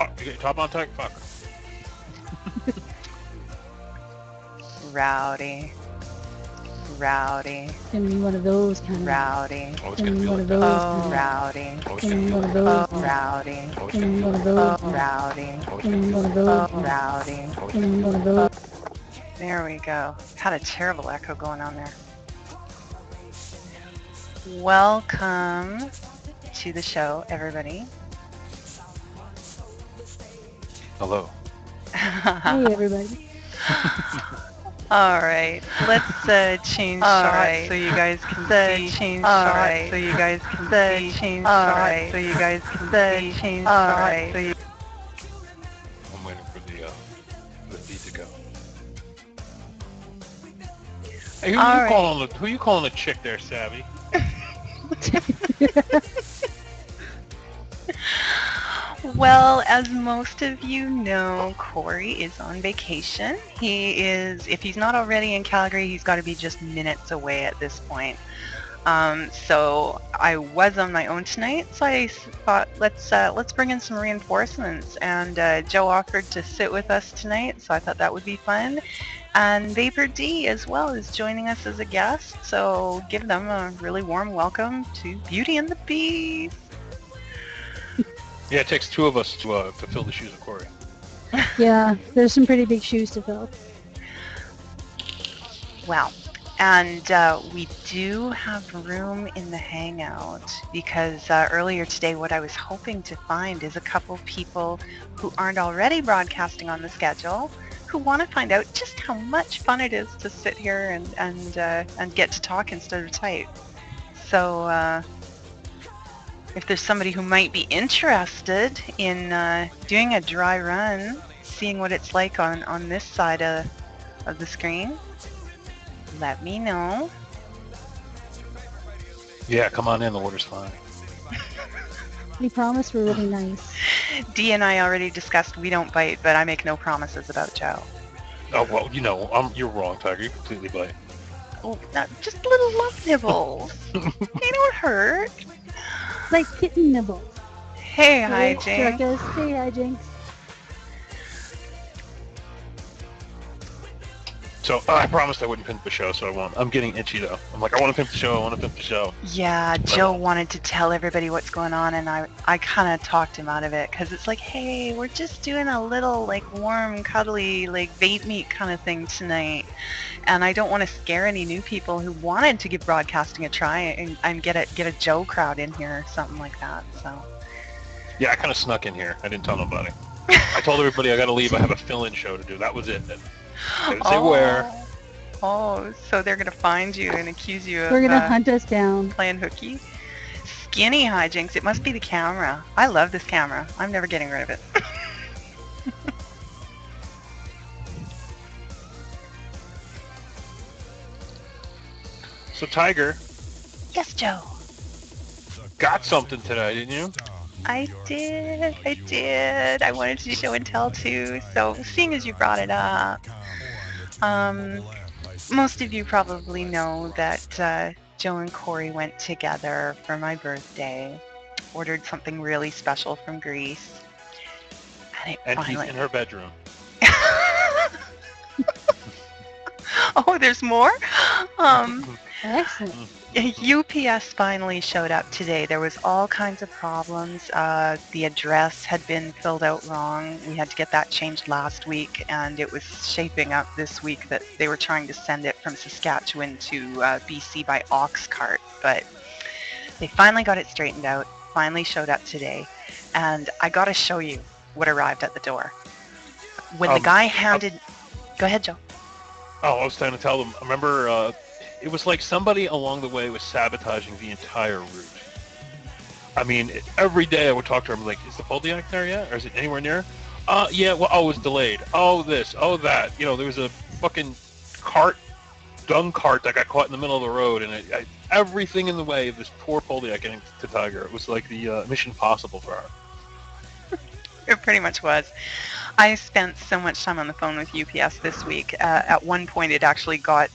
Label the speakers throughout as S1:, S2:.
S1: Oh, you get top on tech? Fuck.
S2: Rowdy. Rowdy.
S3: Gonna be one of those kind of.
S2: Rowdy.
S1: Oh, it's
S3: Gonna
S1: gonna
S3: be
S1: be
S3: one
S1: like
S3: of
S1: that.
S3: those.
S2: Oh, rowdy.
S1: Oh, it's
S3: Gonna
S1: gonna
S3: be
S1: be
S3: one
S1: like
S3: of
S1: that.
S3: those.
S2: Oh, rowdy.
S1: Oh, it's
S3: Gonna
S1: gonna
S3: be
S1: be
S3: one of
S1: like
S3: those.
S1: that.
S2: Oh, rowdy.
S1: Oh, it's
S3: Gonna
S1: gonna
S3: be
S1: be
S3: one
S1: like
S3: of
S1: that.
S3: those.
S2: Oh, rowdy.
S1: Oh, it's
S3: Gonna
S1: gonna
S3: be
S1: be
S3: one
S1: like
S3: of
S1: that.
S3: those.
S2: There we go. Had a terrible echo going on there. Welcome to the show, everybody.
S1: Hello.
S3: Hey, everybody.
S2: All right, let's change shots so you guys can see. Change shots so you guys can see. Change shots so you guys can see. Change shots so you.
S1: I'm waiting for the feed to go. Hey, who you calling a chick there, Savvy?
S2: Well, as most of you know, Corey is on vacation. He is, if he's not already in Calgary, he's got to be just minutes away at this point. So I was on my own tonight, so I thought let's bring in some reinforcements. And Joe offered to sit with us tonight, so I thought that would be fun. And Vapor D as well is joining us as a guest, so give them a really warm welcome to Beauty and the Beast.
S1: Yeah, it takes two of us to fill the shoes of Corey.
S3: Yeah, there's some pretty big shoes to fill.
S2: Wow. And we do have room in the Hangout because earlier today what I was hoping to find is a couple people who aren't already broadcasting on the schedule who want to find out just how much fun it is to sit here and get to talk instead of type. So if there's somebody who might be interested in doing a dry run, seeing what it's like on this side of the screen, let me know.
S1: Yeah, come on in. The water's fine.
S3: We promise we're really nice.
S2: Dee and I already discussed we don't bite, but I make no promises about Joe.
S1: Oh well, you're wrong, Tiger. You completely bite.
S2: Oh, just little love nibbles. They don't hurt.
S3: Like kitten nibbles.
S2: Hey,
S3: Right,
S2: Hijinks.
S3: Circus. Hey, Hijinks.
S1: So I promised I wouldn't pimp the show, so I won't. I'm getting itchy though. I'm like, I want to pimp the show. I want to pimp the show.
S2: Yeah, Joe wanted to tell everybody what's going on, and I kind of talked him out of it because it's like, hey, we're just doing a little like warm, cuddly, like vape meet kind of thing tonight, and I don't want to scare any new people who wanted to give broadcasting a try and get a Joe crowd in here or something like that. So.
S1: Yeah, I kind of snuck in here. I didn't tell nobody. I told everybody I got to leave. I have a fill-in show to do. That was it. I didn't say where.
S2: Oh, so they're gonna find you and accuse you of
S3: We're gonna hunt us down.
S2: playing hooky? Skinny Hijinks. It must be the camera. I love this camera. I'm never getting rid of it.
S1: So Tiger.
S2: Yes, Joe.
S1: Got something today, didn't you?
S2: I did. I wanted to do show and tell too. So seeing as you brought it up, most of you probably know that Joe and Corey went together for my birthday, ordered something really special from Greece,
S1: And he's in her bedroom.
S2: Oh, there's more?
S3: Excellent.
S2: UPS finally showed up today. There was all kinds of problems. The address had been filled out wrong. We had to get that changed last week, and it was shaping up this week that they were trying to send it from Saskatchewan to BC by ox cart. But they finally got it straightened out, finally showed up today, and I got to show you what arrived at the door. When the guy handed... Go ahead, Joe.
S1: Oh, I was trying to tell them. I remember it was like somebody along the way was sabotaging the entire route. I mean, every day I would talk to her. I'm like, is the Poldiac there yet? Or is it anywhere near? Yeah, well, oh, it was delayed. Oh, this, oh, that. You know, there was a fucking dung cart that got caught in the middle of the road, and everything in the way of this poor Poldiac getting to Tiger. It was like the Mission Impossible for her.
S2: It pretty much was. I spent so much time on the phone with UPS this week. At one point, it actually got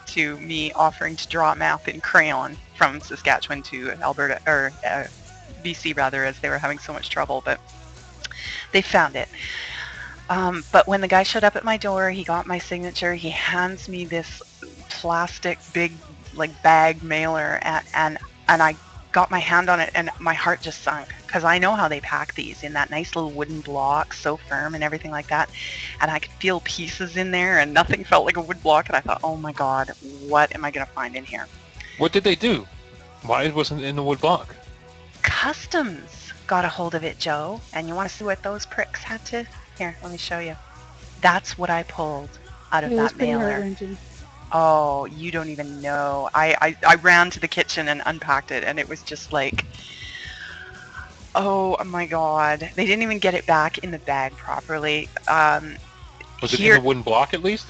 S2: to me offering to draw a map in crayon from Saskatchewan to Alberta, or BC rather, as they were having so much trouble. But They found it. But when the guy showed up at my door, he got my signature. He hands me this plastic big like bag mailer, and I got my hand on it, and my heart just sunk because I know how they pack these in that nice little wooden block, so firm and everything like that. And I could feel pieces in there, and nothing felt like a wood block. And I thought, oh my God, what am I going to find in here?
S1: What did they do? Why wasn't it in the wood block?
S2: Customs got a hold of it, Joe. And you want to see what those pricks had to? Here, let me show you. That's what I pulled out of
S3: It was
S2: that
S3: pretty
S2: mailer.
S3: heart-wrenching.
S2: Oh, you don't even know. I ran to the kitchen and unpacked it, and it was just like, oh my God. They didn't even get it back in the bag properly.
S1: Was it in the wooden block at least?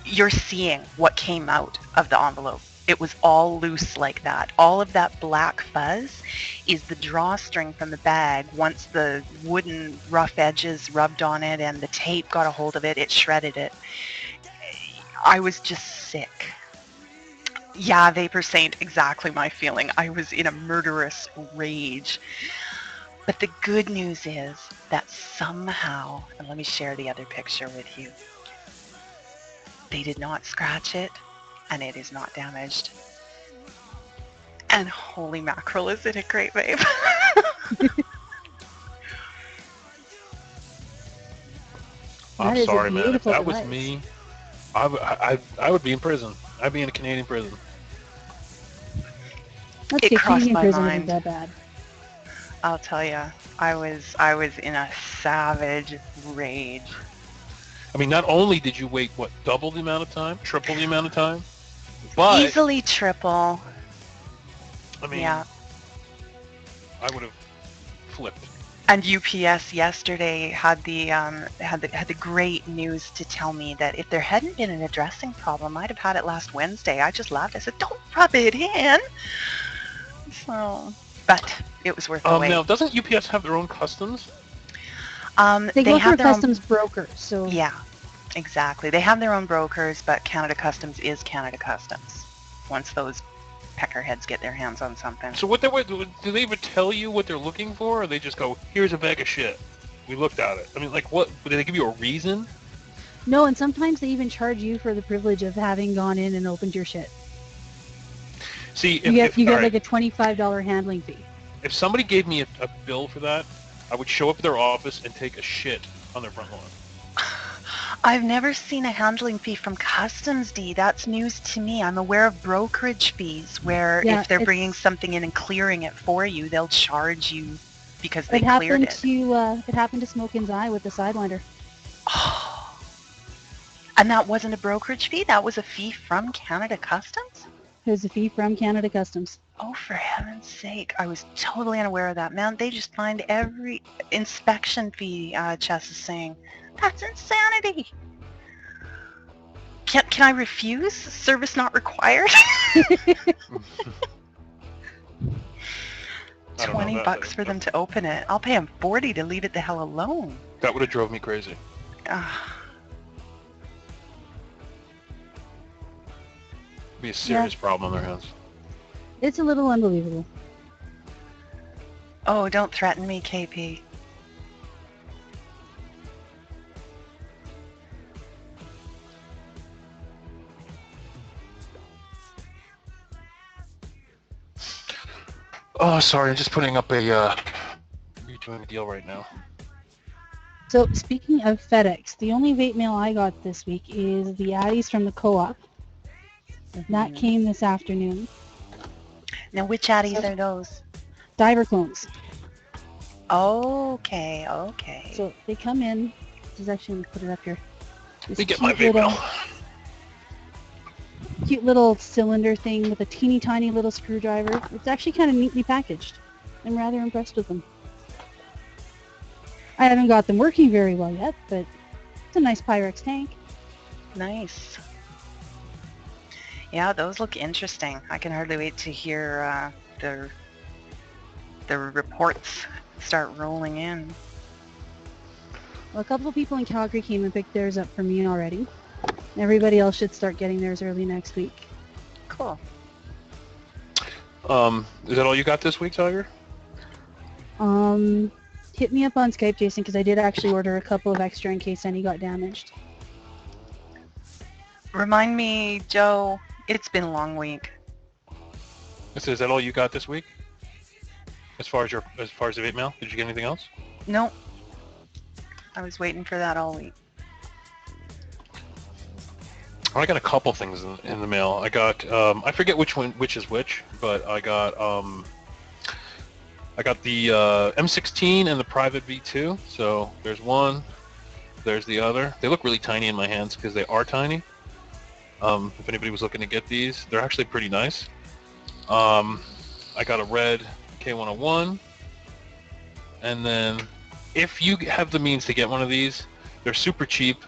S2: You're seeing what came out of the envelope. It was all loose like that. All of that black fuzz is the drawstring from the bag. Once the wooden rough edges rubbed on it and the tape got a hold of it, it shredded it. I was just sick. Yeah, Vapor Saint, exactly my feeling. I was in a murderous rage. But the good news is that somehow, and let me share the other picture with you, they did not scratch it, and it is not damaged. And holy mackerel, is it a great vape?
S1: I'm
S3: That is a
S1: sorry, man. If
S3: beautiful
S1: that was
S3: device.
S1: me, I would be in prison. I'd be in a Canadian prison.
S3: Let's
S2: It
S3: get
S2: crossed
S3: Canadian
S2: my
S3: prison
S2: mind.
S3: isn't that bad.
S2: I'll tell you, I was in a savage rage.
S1: I mean, not only did you wait, what, double the amount of time, triple the amount of time, but
S2: Easily triple.
S1: I mean,
S2: Yeah.
S1: I would have flipped.
S2: And UPS yesterday had the great news to tell me that if there hadn't been an addressing problem, I'd have had it last Wednesday. I just laughed. I said, "Don't rub it in." So, but it was worth the wait.
S1: Now, doesn't UPS have their own customs?
S3: They go through
S2: have
S3: a
S2: their own.
S3: customs broker, so
S2: Yeah, exactly. They have their own brokers, but Canada Customs is Canada Customs. Once those peckerheads get their hands on something.
S1: So what do they even tell you what they're looking for, or they just go, "Here's a bag of shit. We looked at it." I mean, like, what? Did they give you a reason?
S3: no, and sometimes they even charge you for the privilege of having gone in and opened your shit.
S1: See,
S3: You get
S1: all right,
S3: like a $25 handling fee.
S1: if somebody gave me a bill for that, I would show up at their office and take a shit on their front lawn.
S2: I've never seen a handling fee from Customs, D. That's news to me. I'm aware of brokerage fees where
S3: Yeah,
S2: if they're
S3: it's-
S2: bringing something in and clearing it for you, they'll charge you because they
S3: It
S2: cleared
S3: happened
S2: it.
S3: to it happened to Smokin's Eye with the Sidewinder.
S2: Oh. And that wasn't a brokerage fee? That was a fee from Canada Customs?
S3: There's a fee from Canada Customs.
S2: Oh, for heaven's sake. I was totally unaware of that. Man, they just find every inspection fee, Chess is saying. That's insanity. Can I refuse? Service not required?
S1: I don't know,
S2: 20 bucks for them to open it. I'll pay them 40 to leave it the hell alone.
S1: That would have drove me crazy. Be a serious problem on their hands.
S3: It's a little unbelievable.
S2: Oh, don't threaten me, KP.
S1: Oh, sorry, I'm just putting up a redoing a deal right now.
S3: So speaking of FedEx, the only vape mail I got this week is the Addies from the co-op. That came this afternoon.
S2: Now, which Addies are those?
S3: Diver clones.
S2: Okay, okay.
S3: So they come in. This is actually, let me put it up here.
S1: Let me get my vape mail.
S3: Cute little cylinder thing with a teeny tiny little screwdriver. It's actually kind of neatly packaged. I'm rather impressed with them. I haven't got them working very well yet, but it's a nice Pyrex tank.
S2: Nice. Yeah, those look interesting. I can hardly wait to hear the reports start rolling in.
S3: Well, a couple of people in Calgary came and picked theirs up for me already. Everybody else should start getting theirs early next week.
S2: Cool.
S1: Is that all you got this week, Tiger?
S3: hit me up on Skype, Jason, because I did actually order a couple of extra in case any got damaged.
S2: Remind me, Joe, it's been a long week.
S1: So is that all you got this week? As far as the vape mail, did you get anything else?
S2: Nope. I was waiting for that all week.
S1: I got a couple things in the mail. I got I forget which is which, but I got the M16 and the Private V2. So there's one, there's the other. They look really tiny in my hands because they are tiny. If anybody was looking to get these, they're actually pretty nice. I got a red K101, and then if you have the means to get one of these, they're super cheap.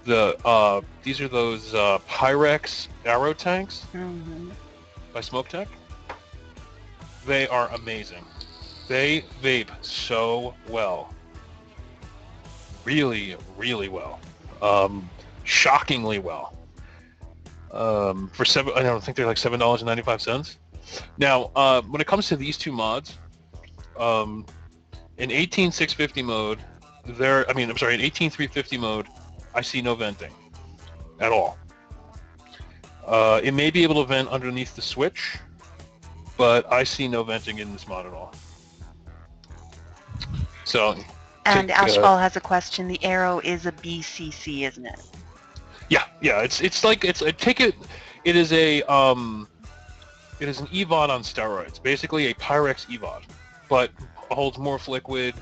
S1: These are those Pyrex Arrow tanks by Smoke Tech. They are amazing. They vape so well. Really, really well. Shockingly well. For I don't think they're like $7.95. Now, when it comes to these two mods, in 18650 mode, in 18350 mode, I see no venting at all. It may be able to vent underneath the switch, but I see no venting in this mod at all. So.
S2: And Ashball has a question. The Arrow is a BCC, isn't it?
S1: Yeah. It's like It is an EVOD on steroids. Basically a Pyrex EVOD, but holds more liquid.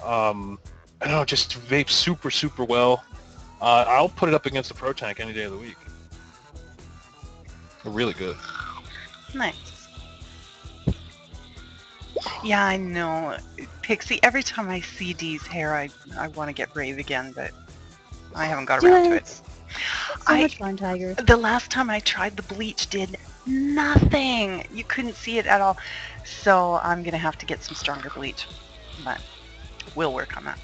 S1: I don't know, just vapes super, super well. I'll put it up against the Pro Tank any day of the week. They're really good.
S2: Nice. Yeah, I know. Pixie, every time I see Dee's hair, I want to get brave again, but I haven't got around to it.
S3: So much fun, Tiger.
S2: The last time I tried the bleach did nothing. You couldn't see it at all. So I'm going to have to get some stronger bleach, but we'll work on that.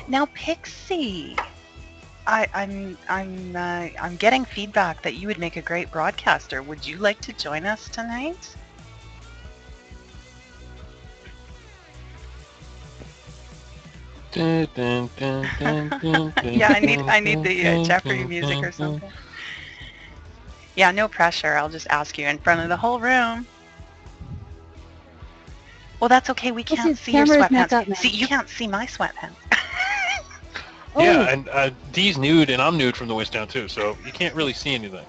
S2: Now, Pixie, I'm getting feedback that you would make a great broadcaster. Would you like to join us tonight?
S1: Dun, dun, dun, dun, dun, dun,
S2: Yeah, I need the Jeopardy music or something. Yeah, no pressure. I'll just ask you in front of the whole room. Well, that's okay. We can't see your sweatpants. See, you can't see my sweatpants.
S1: Yeah, and Dee's nude, and I'm nude from the waist down too, so you can't really see anything.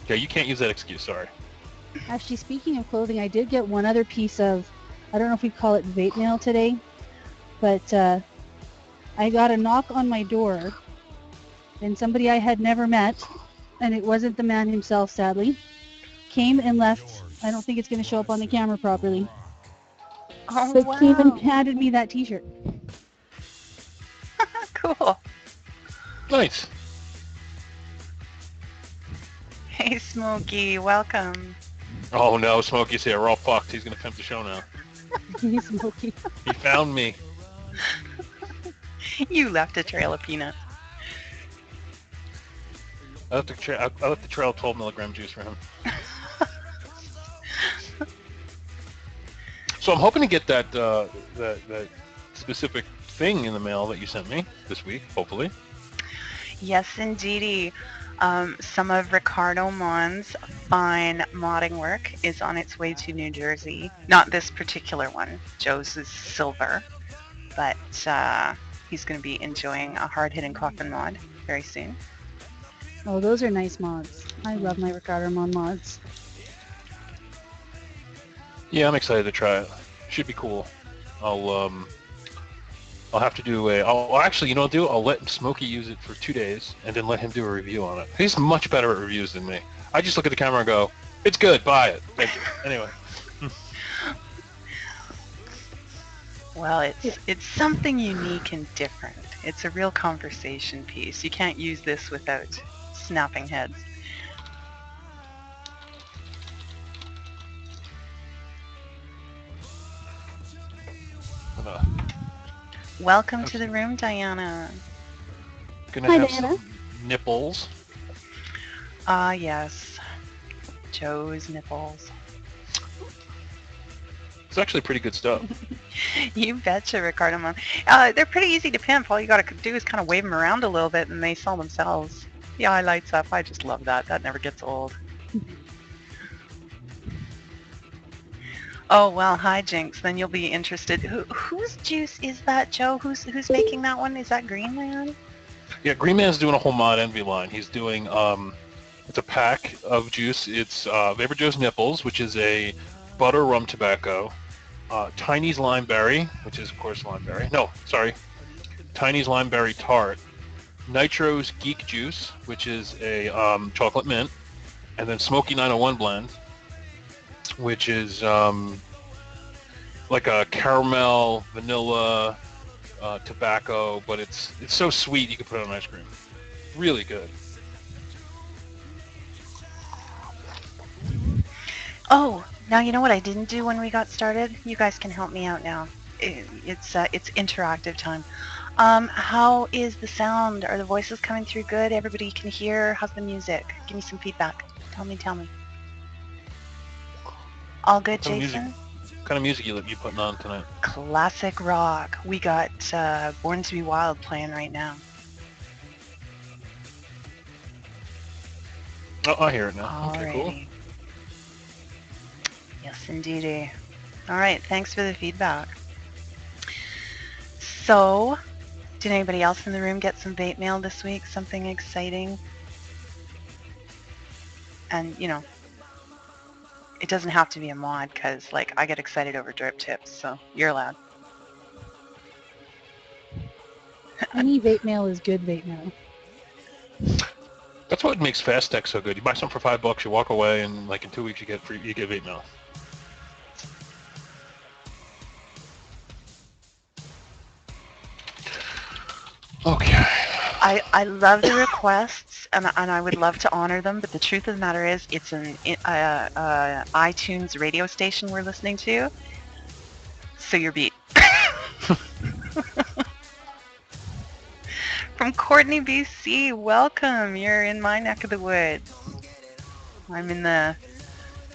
S1: Okay, you can't use that excuse. Sorry.
S3: Actually, speaking of clothing, I did get one other piece of, I don't know if we call it vape mail today, but I got a knock on my door, and somebody I had never met, and it wasn't the man himself, sadly, came and left. I don't think it's going to show up on the camera properly.
S2: Oh,
S3: but
S2: wow.
S3: Came and handed me that t-shirt.
S2: Cool.
S1: Nice.
S2: Hey, Smokey, welcome.
S1: Oh no, Smokey's here. We're all fucked. He's gonna pimp the show now.
S3: Smokey.
S1: He found me.
S2: You left a trail of peanuts.
S1: I left the trail 12 milligram juice for him. So I'm hoping to get that specific thing in the mail that you sent me this week, hopefully.
S2: Yes, indeedy. Some of Ricardo Mon's fine modding work is on its way to New Jersey. Not this particular one. Joe's is silver. But he's going to be enjoying a hard-hitting coffin mod very soon.
S3: Oh, those are nice mods. I love my Ricardo Mon mods.
S1: Yeah, I'm excited to try it. Should be cool. I'll have to do actually, you know what I'll do? I'll let Smokey use it for 2 days and then let him do a review on it. He's much better at reviews than me. I just look at the camera and go, it's good, buy it. Thank you. Anyway.
S2: Well, it's something unique and different. It's a real conversation piece. You can't use this without snapping heads. Welcome to the room, Diana.
S1: Gonna
S3: Hi,
S1: have
S3: Diana.
S1: some nipples.
S2: Ah, yes. Joe's nipples.
S1: It's actually pretty good stuff.
S2: You betcha, Ricardo Mom. They're pretty easy to pimp. All you got to do is kind of wave them around a little bit, and they sell themselves. The eye lights up. I just love that. That never gets old. Oh well, hi Jinx. Then you'll be interested. Whose juice is that, Joe? Who's making that one? Is that Green Man?
S1: Yeah, Green Man's doing a whole Mod Envy line. He's doing it's a pack of juice. It's Vapor Joe's Nipples, which is a butter rum tobacco. Tiny's Limeberry, which is of course limeberry. No, sorry, Tiny's Limeberry Tart. Nitro's Geek Juice, which is a chocolate mint, and then Smoky 901 blend, which is like a caramel, vanilla, tobacco, but it's so sweet you can put it on ice cream. Really good.
S2: Oh, now you know what I didn't do when we got started? You guys can help me out now. It's interactive time. How is the sound? Are the voices coming through good? Everybody can hear? How's the music? Give me some feedback. Tell me. All good,
S1: What kind of
S2: Jason?
S1: What kind of music you putting on tonight?
S2: Classic rock. We got Born to be Wild playing right now.
S1: Oh, I hear it now.
S2: Alrighty.
S1: Okay, cool.
S2: Yes, indeedy. All right, thanks for the feedback. So, did anybody else in the room get some vape mail this week? Something exciting? And, you know, it doesn't have to be a mod because, like, I get excited over drip tips, so you're allowed.
S3: Any vape mail is good vape mail.
S1: That's what makes Fast Tech so good. You buy something for $5, you walk away, and like in 2 weeks you get vape mail. Okay.
S2: I love the requests, and I would love to honor them, but the truth of the matter is it's an iTunes radio station we're listening to, so you're beat. From Courtney, BC, welcome. You're in my neck of the woods. I'm in the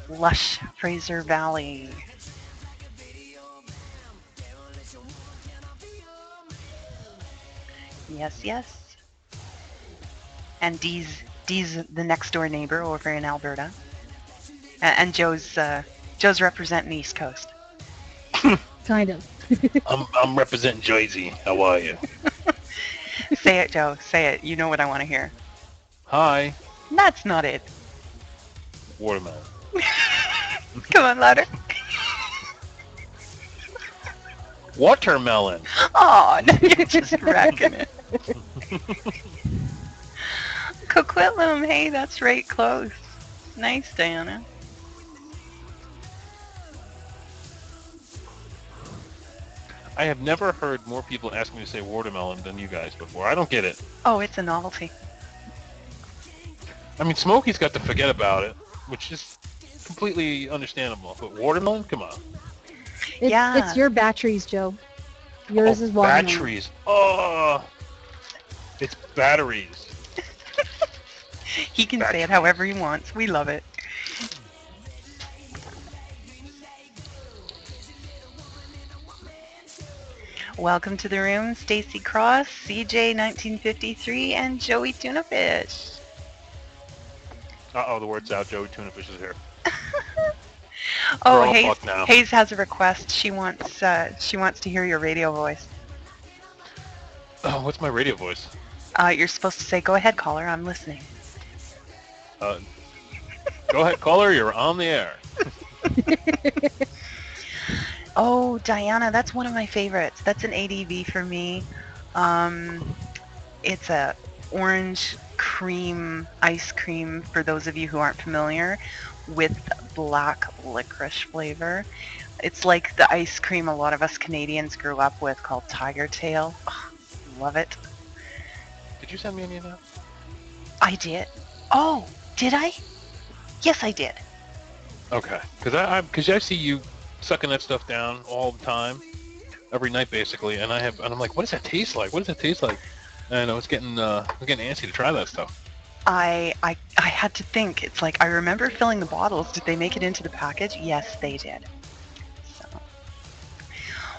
S2: lush Fraser Valley. Yes. And Dee's the next door neighbor over in Alberta. And Joe's representing the East Coast.
S3: Kind of.
S1: I'm representing Jersey. How are you?
S2: Say it, Joe. Say it. You know what I want to hear.
S1: Hi.
S2: That's not it.
S1: Watermelon.
S2: Come on, louder.
S1: Watermelon.
S2: Oh, no, you're just wrecking it. Coquitlam, hey, that's right close. Nice, Diana.
S1: I have never heard more people ask me to say watermelon than you guys before. I don't get it.
S2: Oh, it's a novelty.
S1: I mean, Smokey's got to forget about it, which is completely understandable. But watermelon? Come on.
S2: Yeah.
S3: It's your batteries, Joe. Yours is watermelon.
S1: Batteries. Oh, it's batteries.
S2: He can say it however he wants. We love it. Welcome to the room, Stacy Cross, CJ 1953, and Joey Tunafish.
S1: Uh-oh, the word's out. Joey Tunafish is here.
S2: Oh,
S1: We're all fucked now.
S2: Hayes has a request. She wants to hear your radio voice.
S1: Oh, what's my radio voice?
S2: You're supposed to say, "Go ahead, caller. I'm listening."
S1: Go ahead, caller. You're on the air.
S2: Oh, Diana, that's one of my favorites. That's an ADV for me. It's a orange cream ice cream, for those of you who aren't familiar, with black licorice flavor. It's like the ice cream a lot of us Canadians grew up with, called Tiger Tail. Oh, love it.
S1: Did you send me any of that?
S2: I did. Oh, did I? Yes, I did.
S1: Okay, because I see you sucking that stuff down all the time, every night basically, and I'm like, what does that taste like? What does that taste like? And I was getting antsy to try that stuff.
S2: I had to think. It's like, I remember filling the bottles. Did they make it into the package? Yes, they did. So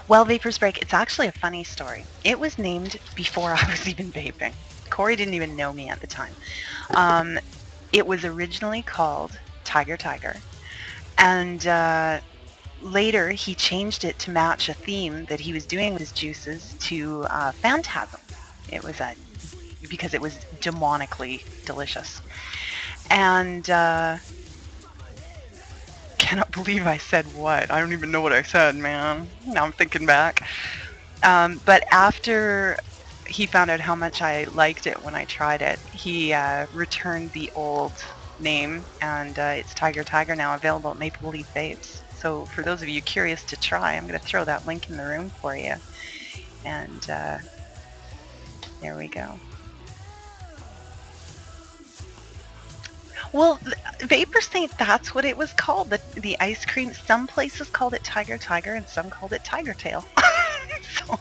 S2: Well, Vapor's Break, it's actually a funny story. It was named before I was even vaping. Corey didn't even know me at the time. It was originally called Tyger, and later he changed it to match a theme that he was doing with his juices to Phantasm. It was because it was demonically delicious. And cannot believe I said what. I don't even know what I said, man. Now I'm thinking back. But after he found out how much I liked it when I tried it, he returned the old name, and it's tygertyger now, available at Maple Leaf Vapes. So for those of you curious to try, I'm going to throw that link in the room for you. And there we go. Well, vapors think that's what it was called. The ice cream, some places called it tyger and some called it tiger tail. So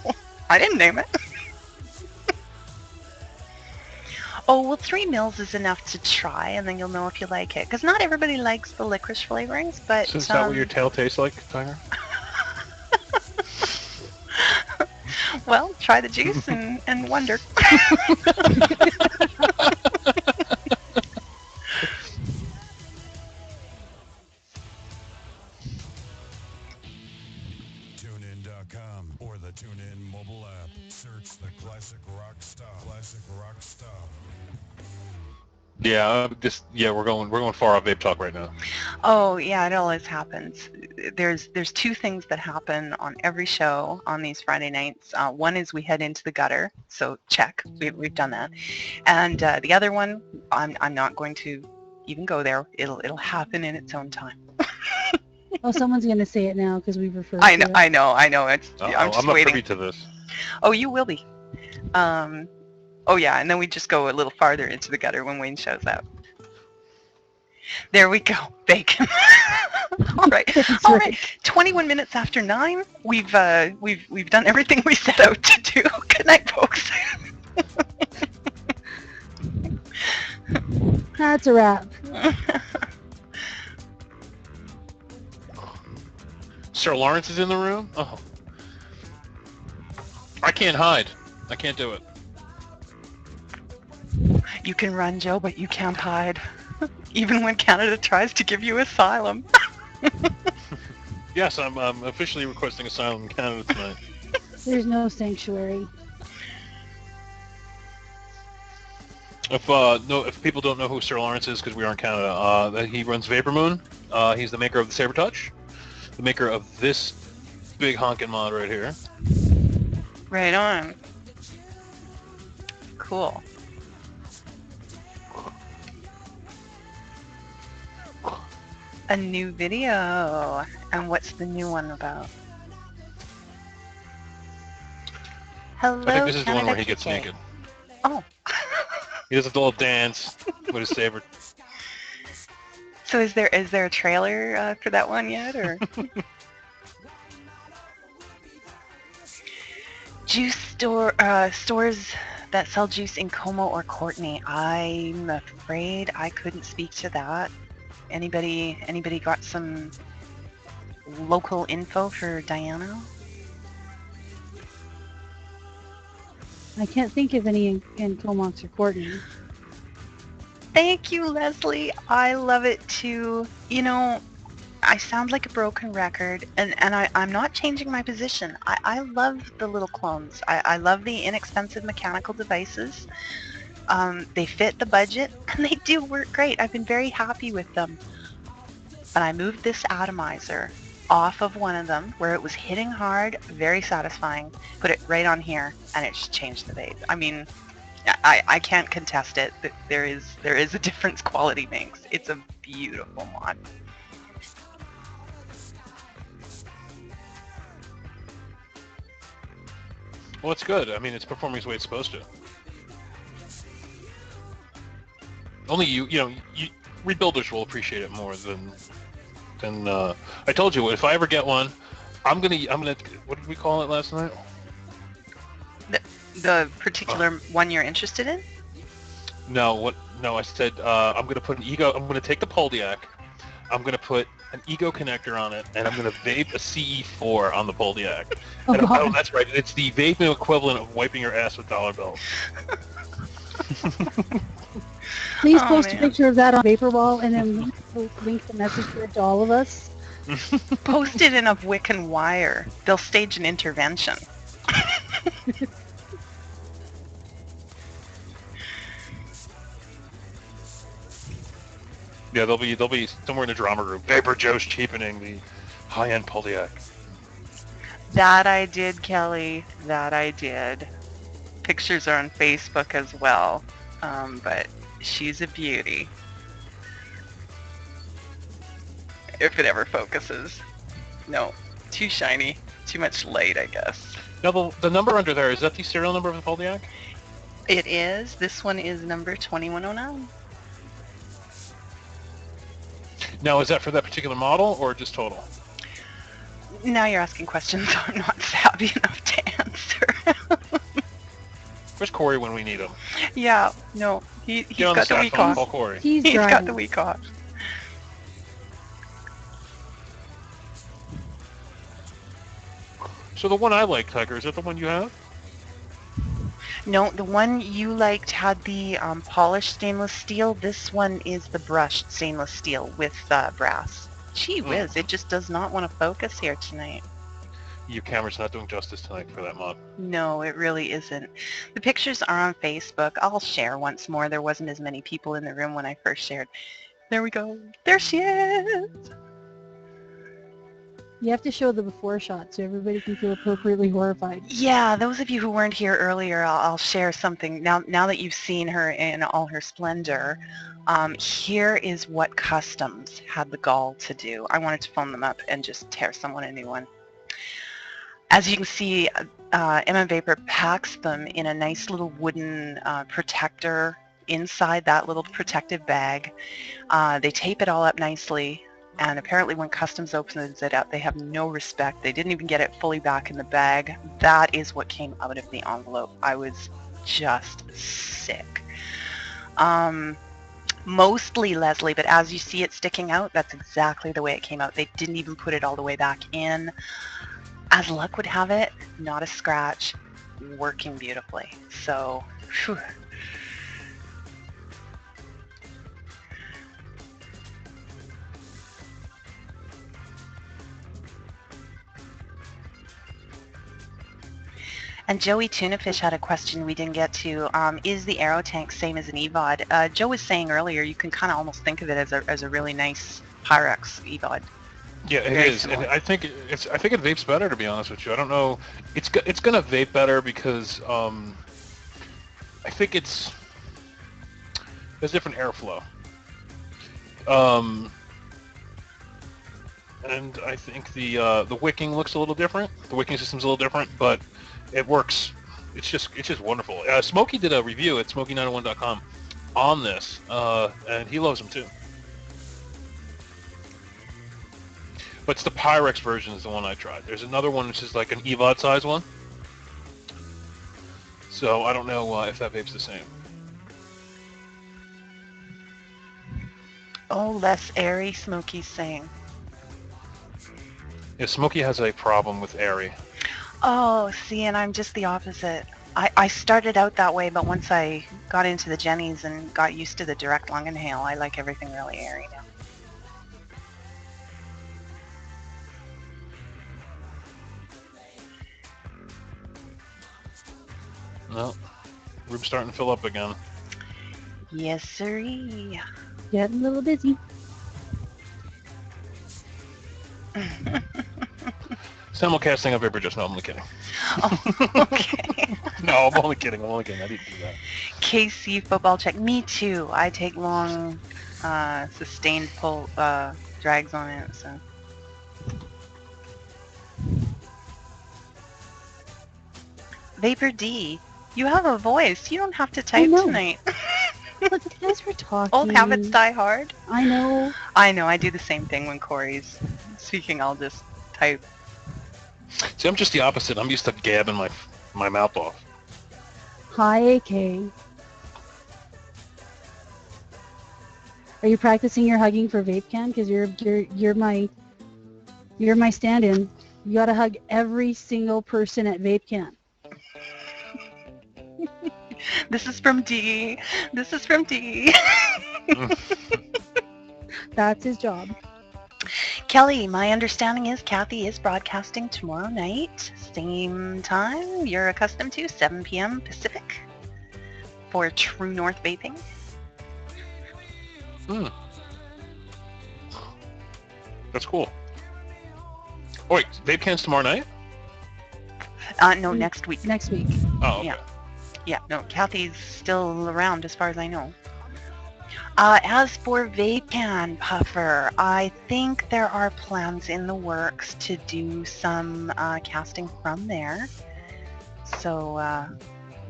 S2: I didn't name it. Oh, well, 3 mils is enough to try, and then you'll know if you like it. Because not everybody likes the licorice flavorings, but...
S1: So is that what your tail tastes like, Tiger?
S2: Well, try the juice and wonder.
S4: TuneIn.com or the TuneIn mobile app. Search the Classic Rock Stop. Classic Rock Stop.
S1: Yeah, we're going far off vape talk right now.
S2: Oh, yeah, it always happens. There's 2 things that happen on every show on these Friday nights. One is we head into the gutter, so check, we've done that. And the other one, I'm not going to even go there. It'll happen in its own time.
S3: Oh, someone's going to say it now because we've referred
S2: I
S3: to
S2: know,
S3: it.
S2: I know. I'm just
S1: I'm not
S2: waiting.
S1: privy to this.
S2: Oh, you will be. Oh yeah, and then we just go a little farther into the gutter when Wayne shows up. There we go, bacon. All right,
S3: That's
S2: all
S3: right.
S2: right. 21 minutes after 9. We've done everything we set out to do. Good night, folks.
S3: That's a wrap.
S1: Sir Lawrence is in the room? Oh. I can't hide. I can't do it.
S2: You can run, Joe, but you can't hide. Even when Canada tries to give you asylum.
S1: Yes, I'm officially requesting asylum in Canada tonight.
S3: There's no sanctuary.
S1: If people don't know who Sir Lawrence is, because we are in Canada, he runs Vapor Moon. He's the maker of the Saber Touch, the maker of this big honkin' mod right here.
S2: Right on. Cool. A new video. And what's the new one about? Hello,
S1: I think this is the one
S2: Canada
S1: where he gets
S2: PK.
S1: naked.
S2: Oh.
S1: He does a little dance with his saber.
S2: So is there a trailer for that one yet, or? Juice stores that sell juice in Como or Courtenay. I'm afraid I couldn't speak to that. Anybody got some local info for Diana?
S3: I can't think of any in Comox or Courtney.
S2: Thank you, Leslie. I love it too. You know, I sound like a broken record, and I'm not changing my position. I love the little clones. I love the inexpensive mechanical devices. They fit the budget, and they do work great. I've been very happy with them. But I moved this atomizer off of one of them where it was hitting hard, very satisfying, put it right on here, and it just changed the vape. I mean, I can't contest it. There is a difference quality makes. It's a beautiful mod.
S1: Well, it's good. I mean, it's performing the way it's supposed to. Only you rebuilders will appreciate it more than I told you. If I ever get one, I'm gonna. What did we call it last night?
S2: The particular one you're interested in?
S1: No, I said I'm gonna put an ego. I'm gonna take the Poldiac. I'm gonna put an Ego connector on it, and I'm going to vape a CE4 on the Poldiac.
S3: Oh,
S1: And,
S3: God.
S1: that's right. It's the vaping equivalent of wiping your ass with dollar bills.
S3: Please
S2: Oh,
S3: post a
S2: man.
S3: picture of that on Vaporwall and then link the message thread to all of us.
S2: Post it in a Wiccan wire. They'll stage an intervention.
S1: Yeah, they'll be somewhere in the drama group. Vapor Joe's cheapening the high-end Poldiac.
S2: That I did, Kelly. That I did. Pictures are on Facebook as well. But she's a beauty. If it ever focuses. No, too shiny. Too much light, I guess.
S1: Now, the number under there, is that the serial number of the Poldiac?
S2: It is. This one is number 2109.
S1: Now, is that for that particular model or just total?
S2: Now you're asking questions I'm not savvy enough to answer.
S1: Where's Corey when we need him?
S2: Yeah, no, he's
S1: Get on
S2: got the
S1: stat
S2: week
S1: phone,
S2: off.
S1: call Corey.
S3: He's
S2: He's
S3: driving.
S2: got the week off.
S1: So the one I like, Tiger, is that the one you have?
S2: No, the one you liked had the polished stainless steel. This one is the brushed stainless steel with brass. Gee whiz, it just does not want to focus here tonight.
S1: Your camera's not doing justice tonight for that mod.
S2: No, it really isn't. The pictures are on Facebook. I'll share once more. There wasn't as many people in the room when I first shared. There we go. There she is.
S3: You have to show the before shot so everybody can feel appropriately horrified.
S2: Yeah, those of you who weren't here earlier, I'll share something. Now that you've seen her in all her splendor, here is what Customs had the gall to do. I wanted to phone them up and just tear someone a new one. As you can see, Vapor packs them in a nice little wooden protector inside that little protective bag. They tape it all up nicely. And apparently when Customs opens it up, they have no respect. They didn't even get it fully back in the bag. That is what came out of the envelope. I was just sick. Mostly Leslie, but as you see it sticking out, that's exactly the way it came out. They didn't even put it all the way back in. As luck would have it, not a scratch, working beautifully. So, whew. And Joey Tunafish had a question we didn't get to. Is the aero tank same as an EVOD? Joe was saying earlier, you can kind of almost think of it as a really nice Pyrex EVOD.
S1: Yeah, it
S2: Very
S1: is,
S2: similar.
S1: and I think it vapes better, to be honest with you. I don't know, it's gonna vape better because I think there's different airflow. And I think the wicking looks a little different. The wicking system's a little different, but it works. It's just wonderful. Smokey did a review at Smokey901.com on this, and he loves them too. But it's the Pyrex version is the one I tried. There's another one which is like an EVOD size one. So I don't know if that vape's the same.
S2: Oh, less airy, Smokey's saying.
S1: Yeah, Smokey has a problem with airy.
S2: Oh, see, and I'm just the opposite. I started out that way, but once I got into the Jennies and got used to the direct lung inhale, I like everything really airy now.
S1: No, room's starting to fill up again.
S2: Yes, sirree.
S3: Getting a little busy.
S1: Simulcasting of Vapor just no, I'm only kidding.
S2: Oh, okay.
S1: No, I'm only kidding. I didn't do that.
S2: KC football check. Me too. I take long, sustained pull drags on it. So. Vapor D, you have a voice. You don't have to type
S3: know.
S2: tonight.
S3: Look, as we're talking.
S2: Old habits die hard.
S3: I know.
S2: I know. I do the same thing when Corey's speaking. I'll just type.
S1: See, I'm just the opposite. I'm used to gabbing my mouth off.
S3: Hi, AK. Are you practicing your hugging for VapeCam? Because you're my stand-in. You gotta hug every single person at VapeCam.
S2: This is from D. This is from D.
S3: That's his job.
S2: Kelly, my understanding is Kathy is broadcasting tomorrow night, same time you're accustomed to, 7 p.m. Pacific, for True North Vaping.
S1: That's cool. Oh, wait, VapeCam's tomorrow night?
S2: No, next week.
S3: Next week.
S1: Oh, okay.
S2: Yeah, no, Kathy's still around as far as I know. As for VapeCam, Puffer, I think there are plans in the works to do some casting from there. So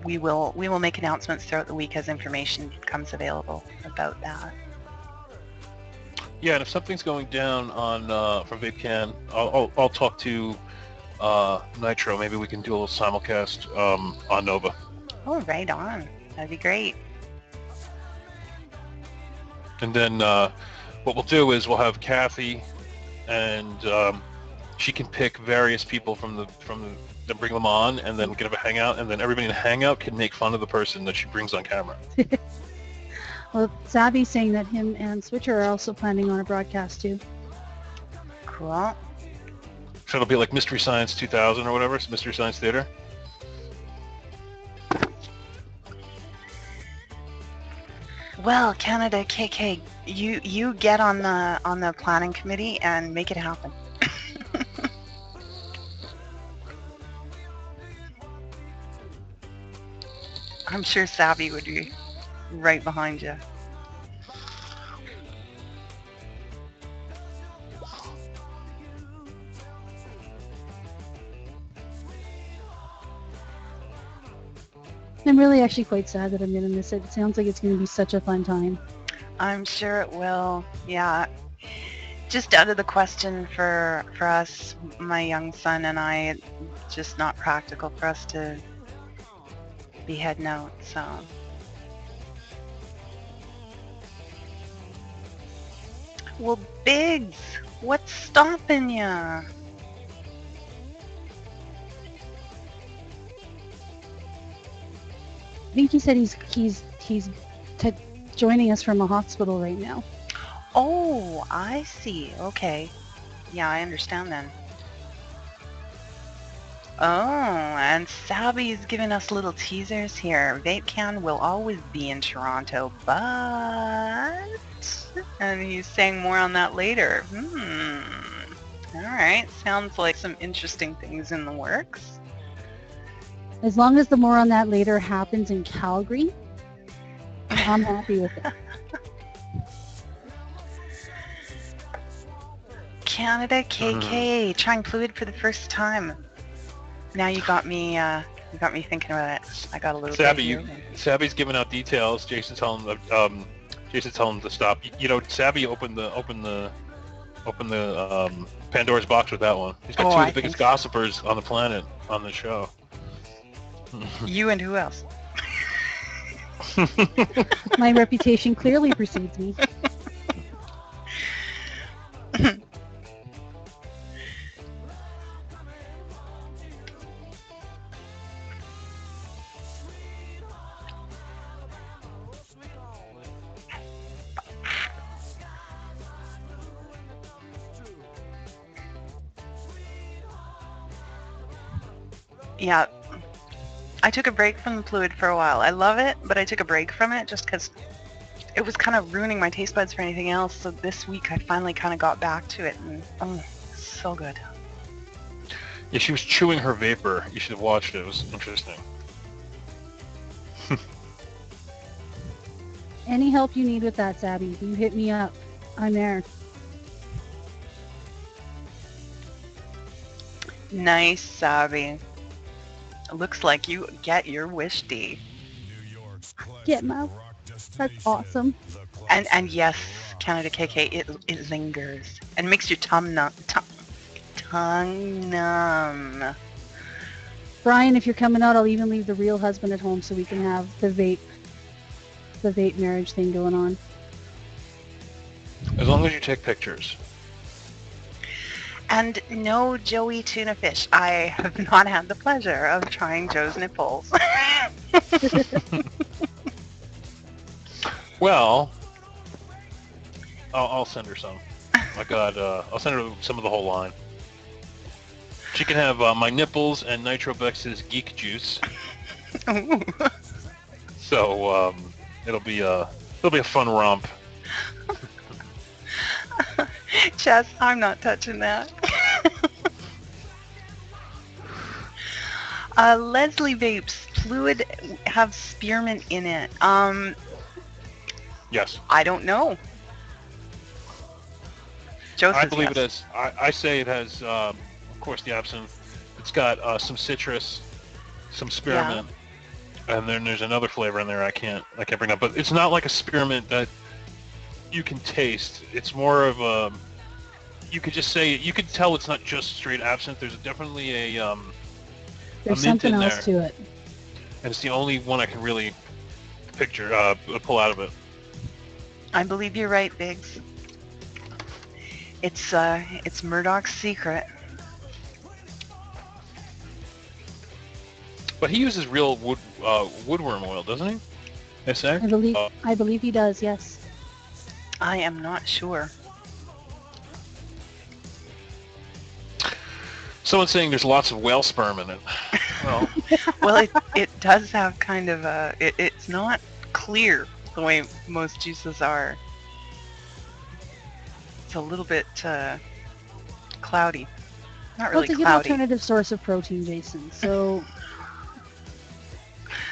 S2: we will make announcements throughout the week as information becomes available about that.
S1: Yeah, and if something's going down on from VapeCam, I'll talk to Nitro. Maybe we can do a little simulcast on Nova.
S2: Oh, right on. That'd be great.
S1: And then what we'll do is we'll have Kathy, and she can pick various people from the then bring them on, and then get a hangout, and then everybody in the hangout can make fun of the person that she brings on camera.
S3: Well, Savvy's saying that him and Switcher are also planning on a broadcast too.
S2: Cool.
S1: So it'll be like Mystery Science 2000 or whatever, it's Mystery Science Theater.
S2: Well, Canada KK, you get on the planning committee and make it happen. I'm sure Savvy would be right behind you.
S3: I'm really actually quite sad that I'm going to miss it. It sounds like it's going to be such a fun time.
S2: I'm sure it will. Yeah. Just out of the question for us, my young son and I, it's just not practical for us to be heading out, so. Well, Biggs, what's stopping ya?
S3: I think he said he's joining us from a hospital right now.
S2: Oh, I see. Okay. Yeah, I understand then. Oh, and Savvy's giving us little teasers here. VapeCam will always be in Toronto, but... And he's saying more on that later. Alright, sounds like some interesting things in the works.
S3: As long as the more on that later happens in Calgary, I'm happy with it.
S2: Canada KK, trying fluid for the first time. Now you got me thinking about it. I got a little
S1: Savvy,
S2: bit here.
S1: Savvy's giving out details. Jason's telling him to stop. You know, Savvy opened the Pandora's box with that one. He's got two of the biggest gossipers on the planet on the show.
S2: You and who else?
S3: My reputation clearly precedes me.
S2: Yeah, I took a break from the fluid for a while. I love it, but I took a break from it just because it was kind of ruining my taste buds for anything else. So this week I finally kind of got back to it, and so good.
S1: Yeah, she was chewing her vapor. You should have watched it. It was interesting.
S3: Any help you need with that, Savvy, you hit me up. I'm there.
S2: Nice, Savvy. Looks like you get your wish, D.
S3: Get my... That's awesome.
S2: And yes, Canada KK, it lingers and makes your tongue numb.
S3: Brian, if you're coming out, I'll even leave the real husband at home so we can have the vape marriage thing going on.
S1: As long as you take pictures.
S2: And no Joey tuna fish. I have not had the pleasure of trying Joe's nipples.
S1: Well, I'll send her some. I got. I'll send her some of the whole line. She can have my nipples and Nitrobex's geek juice.
S2: Ooh.
S1: So it'll be a fun romp.
S2: Chess, I'm not touching that. Leslie Vapes, fluid have spearmint in it.
S1: Yes.
S2: I don't know. Joe says
S1: I believe
S2: yes.
S1: it has. I say it has, of course, the absinthe. It's got some citrus, some spearmint, and then there's another flavor in there I can't bring up. But it's not like a spearmint that you can taste. It's more of a. You could just say you could tell it's not just straight absinthe. There's definitely a
S3: There's
S1: mint
S3: something
S1: in
S3: else
S1: there,
S3: to it.
S1: and it's the only one I can really picture pull out of it.
S2: I believe you're right, Biggs. It's Murdoch's secret.
S1: But he uses real woodworm oil, doesn't he?
S3: I believe he does. Yes.
S2: I am not sure.
S1: Someone's saying there's lots of whale sperm in it. Well,
S2: Well, it does have kind of a. It's not clear the way most juices are. It's a little bit cloudy. Not
S3: Well,
S2: really
S3: it's a good
S2: cloudy.
S3: alternative source of protein, Jason. So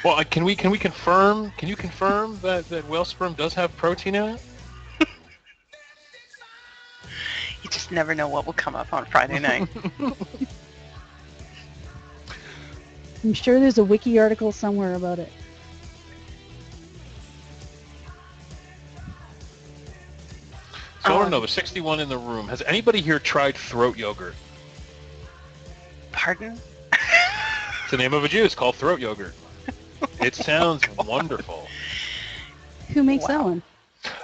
S1: well, can we confirm? Can you confirm that whale sperm does have protein in it?
S2: You just never know what will come up on Friday night.
S3: I'm sure there's a wiki article somewhere about it.
S1: So I don't know. There's 61 in the room. Has anybody here tried throat yogurt?
S2: Pardon?
S1: It's the name of a juice called throat yogurt. It sounds wonderful.
S3: Who makes
S2: Wow.
S3: that one?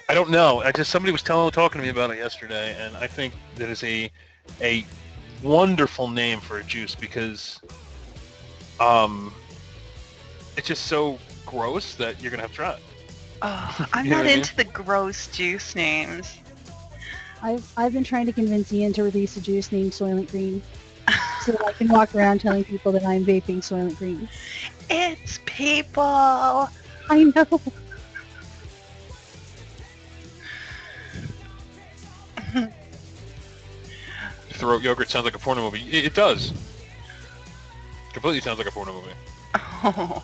S1: I don't know. Somebody was talking to me about it yesterday, and I think that is a wonderful name for a juice because it's just so gross that you're gonna have to try it.
S2: Oh, I'm
S1: You know
S2: not
S1: what I
S2: into the gross juice names.
S3: I've been trying to convince Ian to release a juice named Soylent Green, so that I can walk around telling people that I'm vaping Soylent Green.
S2: It's people.
S3: I know.
S1: Throat yogurt sounds like a porno movie. It does. Completely sounds like a porno movie.
S2: Oh.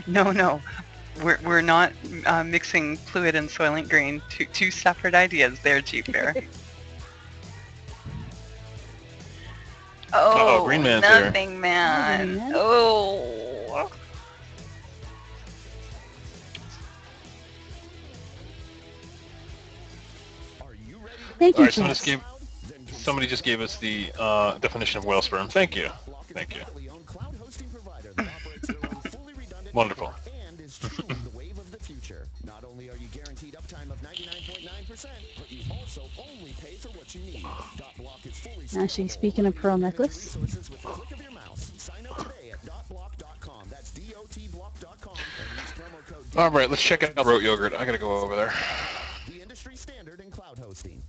S2: No. We're not mixing fluid and Soylent Green. Two separate ideas there, Chief Bear. Oh,
S1: Green Man's here.
S2: nothing, man.
S3: Green Man.
S2: Oh.
S3: Thank
S1: All
S3: you,
S1: right,
S3: Chess.
S1: somebody just gave us the definition of whale sperm. Thank you. Wonderful.
S5: Not only are you guaranteed uptime of 99.9%, but you also only pay for what you need. .block is fully
S3: Actually, speaking of pearl necklace,
S5: resources with the click of your mouse. Sign up today at .block.com. That's dotblock.com and use promo code
S1: All right, let's check out throat yogurt. I gotta go over there.
S5: the industry standard in cloud hosting.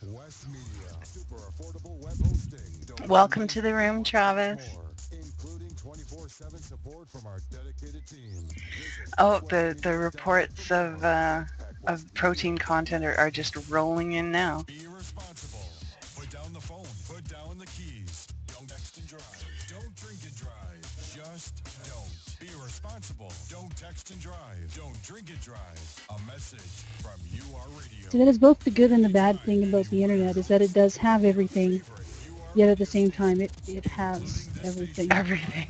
S4: West Media, super affordable web hosting. Don't
S2: Welcome to the room, Travis.
S4: more, including 24/7 support from our dedicated team. Visit
S2: Oh, the reports of protein content are just rolling in now.
S4: Be responsible. Put down the phone. Put down the keys. Don't text and drive. Don't drink and drive. Just don't. Be responsible. Don't text and drive. Don't drink and drive. A message from UR Radio.
S3: so that is both the good and the bad thing about the internet, is that it does have everything, yet at the same time it has everything.
S2: Everything.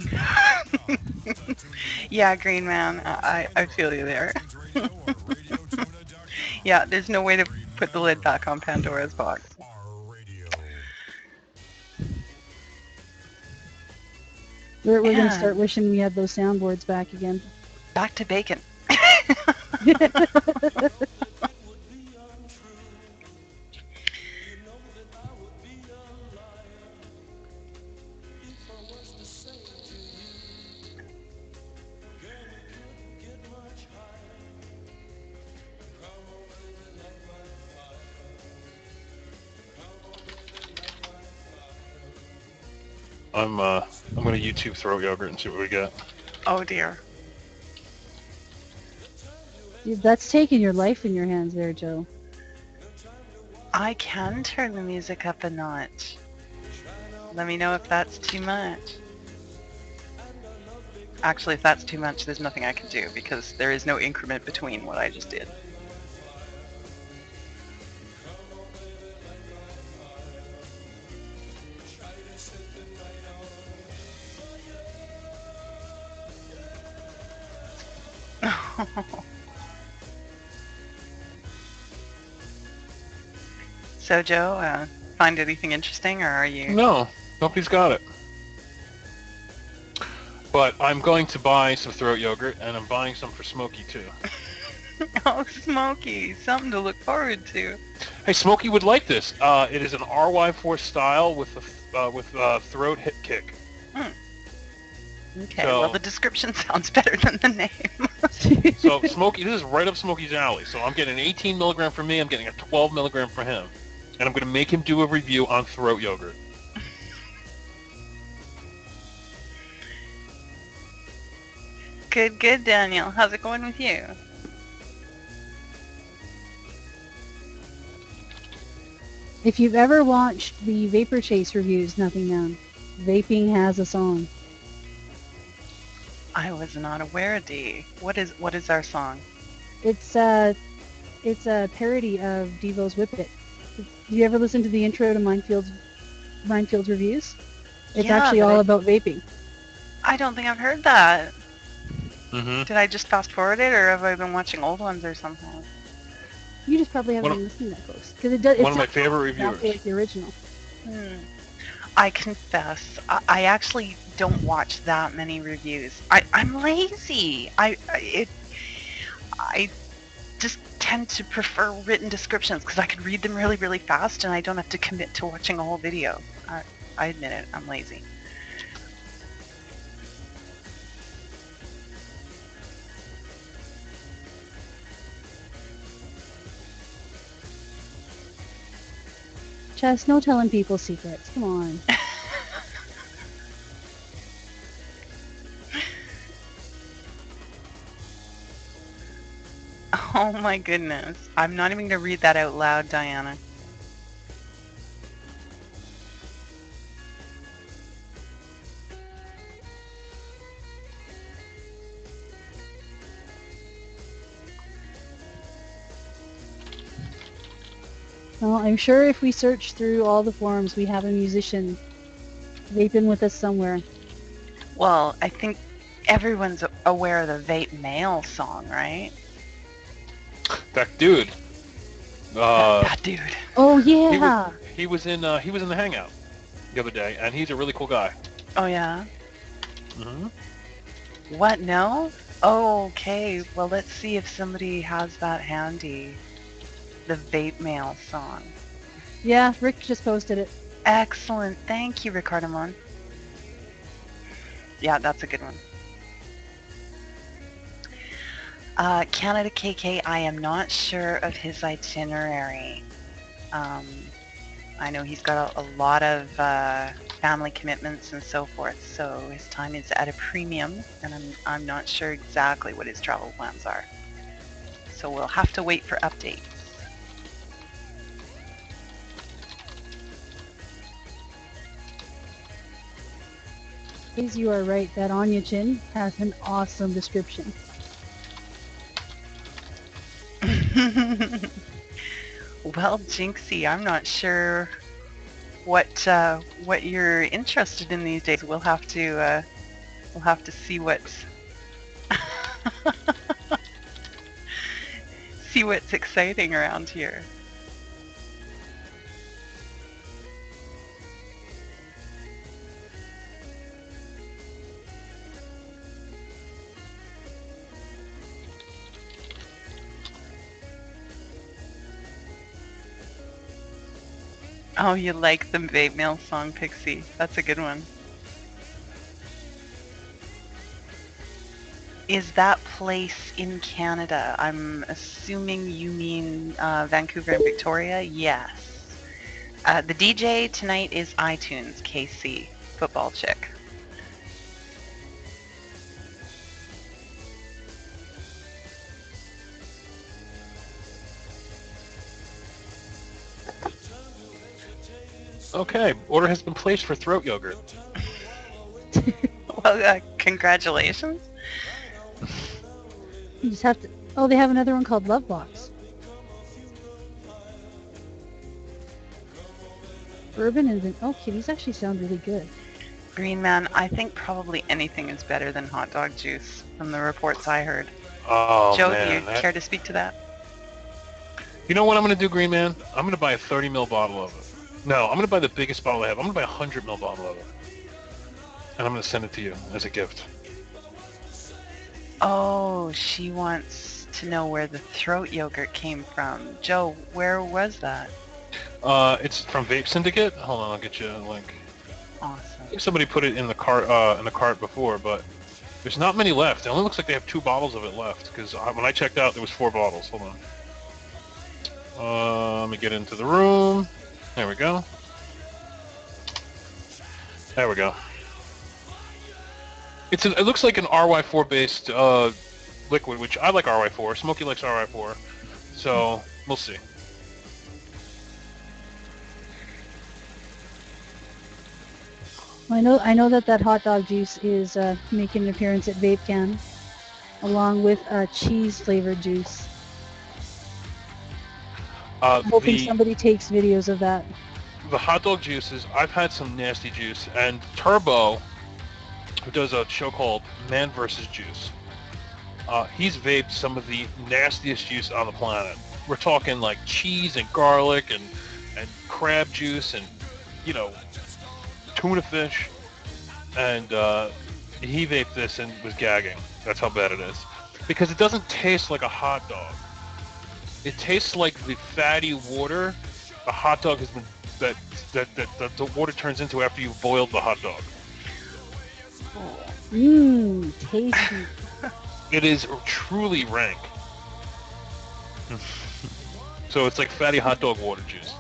S2: Yeah, Green Man, I feel you there. Yeah, there's no way to Put the lid back on Pandora's box.
S4: R Radio.
S3: We're going to
S2: Yeah.
S3: start wishing we had those soundboards back again.
S2: Back to bacon.
S1: I'm gonna YouTube throat yogurt and see what we get.
S2: Oh dear.
S3: Dude, that's taking your life in your hands there, Joe.
S2: I can turn the music up a notch. Let me know if that's too much. Actually, if that's too much, there's nothing I can do because there is no increment between what I just did. So, Joe, find anything interesting, or are you?
S1: No, nobody's got it. But I'm going to buy some throat yogurt, and I'm buying some for Smokey too.
S2: Oh, Smokey, something to look forward to.
S1: Hey, Smokey would like this. It is an RY4 style with throat hip kick.
S2: Okay,
S1: So-
S2: well, the description sounds better than the name.
S1: So Smokey, this is right up Smokey's alley. So I'm getting an 18 milligram for me. I'm getting a 12 milligram for him, and I'm going to make him do a review on throat yogurt.
S2: Good, Daniel. How's it going with you?
S3: If you've ever watched the Vapor Chase reviews, Nothing Down, Vaping has a song.
S2: I was not aware, Dee. What is our song?
S3: It's a parody of Devo's Whip It. Have you ever listened to the intro to Mindfield's reviews? It's
S2: Yeah,
S3: actually
S2: but
S3: all
S2: I-
S3: about vaping.
S2: I don't think I've heard that.
S1: Mm-hmm.
S2: Did I just fast forward it, or have I been watching old ones or something?
S3: You just probably haven't
S1: One
S3: been listening that close because it does.
S1: One of my
S3: It's
S1: favorite
S3: exactly
S1: reviewers.
S3: like the original.
S2: I confess, I actually don't watch that many reviews. I'm lazy. I just tend to prefer written descriptions because I can read them really, really fast, and I don't have to commit to watching a whole video. I admit it. I'm lazy.
S3: Chess, no telling people secrets. Come on.
S2: Oh my goodness. I'm not even going to read that out loud, Diana.
S3: Well, I'm sure if we search through all the forums, we have a musician vaping with us somewhere.
S2: Well, I think everyone's aware of the Vape Mail song, right?
S1: That dude.
S2: That dude.
S3: Oh yeah.
S1: He was in the hangout the other day, and he's a really cool guy.
S2: Oh yeah.
S1: Mm-hmm.
S2: What? No? Oh, okay. Well, let's see if somebody has that handy. The Vape Mail song.
S3: Yeah, Rick just posted it.
S2: Excellent. Thank you, Ricardamon. Yeah, that's a good one. Canada KK, I am not sure of his itinerary. I know he's got a lot of family commitments and so forth, so his time is at a premium, and I'm not sure exactly what his travel plans are. So we'll have to wait for updates.
S3: Please, you are right. That Anya Chin has an awesome description.
S2: Well, Jinxie, I'm not sure what you're interested in these days. We'll have to see what's see what's exciting around here. Oh, you like the Vape Mail song, Pixie. That's a good one. Is that place in Canada? I'm assuming you mean Vancouver and Victoria? Yes. The DJ tonight is iTunes, KC, Football Chick.
S1: Okay, order has been placed for throat yogurt.
S2: Well, congratulations.
S3: You just have to. Oh, they have another one called Love Box. Bourbon and okay, these actually sound really good.
S2: Green Man, I think probably anything is better than hot dog juice from the reports I heard.
S1: Oh,
S2: Joe,
S1: man.
S2: do you care to speak to that?
S1: You know what I'm going to do, Green Man? I'm going to buy a 30 ml bottle of it. No, I'm going to buy the biggest bottle I have. I'm going to buy a 100 ml bottle of it. And I'm going to send it to you as a gift.
S2: Oh, she wants to know where the throat yogurt came from. Joe, where was that?
S1: It's from Vape Syndicate. Hold on, I'll get you a link.
S2: Awesome.
S1: I think somebody put it in the cart before, but there's not many left. It only looks like they have 2 bottles of it left, because when I checked out, there was 4 bottles. Hold on. Let me get into the room. There we go. There we go. It looks like an RY4 based liquid, which I like RY4. Smokey likes RY4, so we'll see.
S3: I know that hot dog juice is making an appearance at VapeCan, along with cheese flavored juice. I'm hoping somebody takes videos of that.
S1: The hot dog juices, I've had some nasty juice, and Turbo, who does a show called Man vs. Juice, he's vaped some of the nastiest juice on the planet. We're talking like cheese and garlic and crab juice and, you know, tuna fish, and he vaped this and was gagging. That's how bad it is. Because it doesn't taste like a hot dog. It tastes like the fatty water a hot dog has been, that the water turns into after you've boiled the hot dog.
S3: Mmm, tasty.
S1: It is truly rank. So it's like fatty hot dog water juice.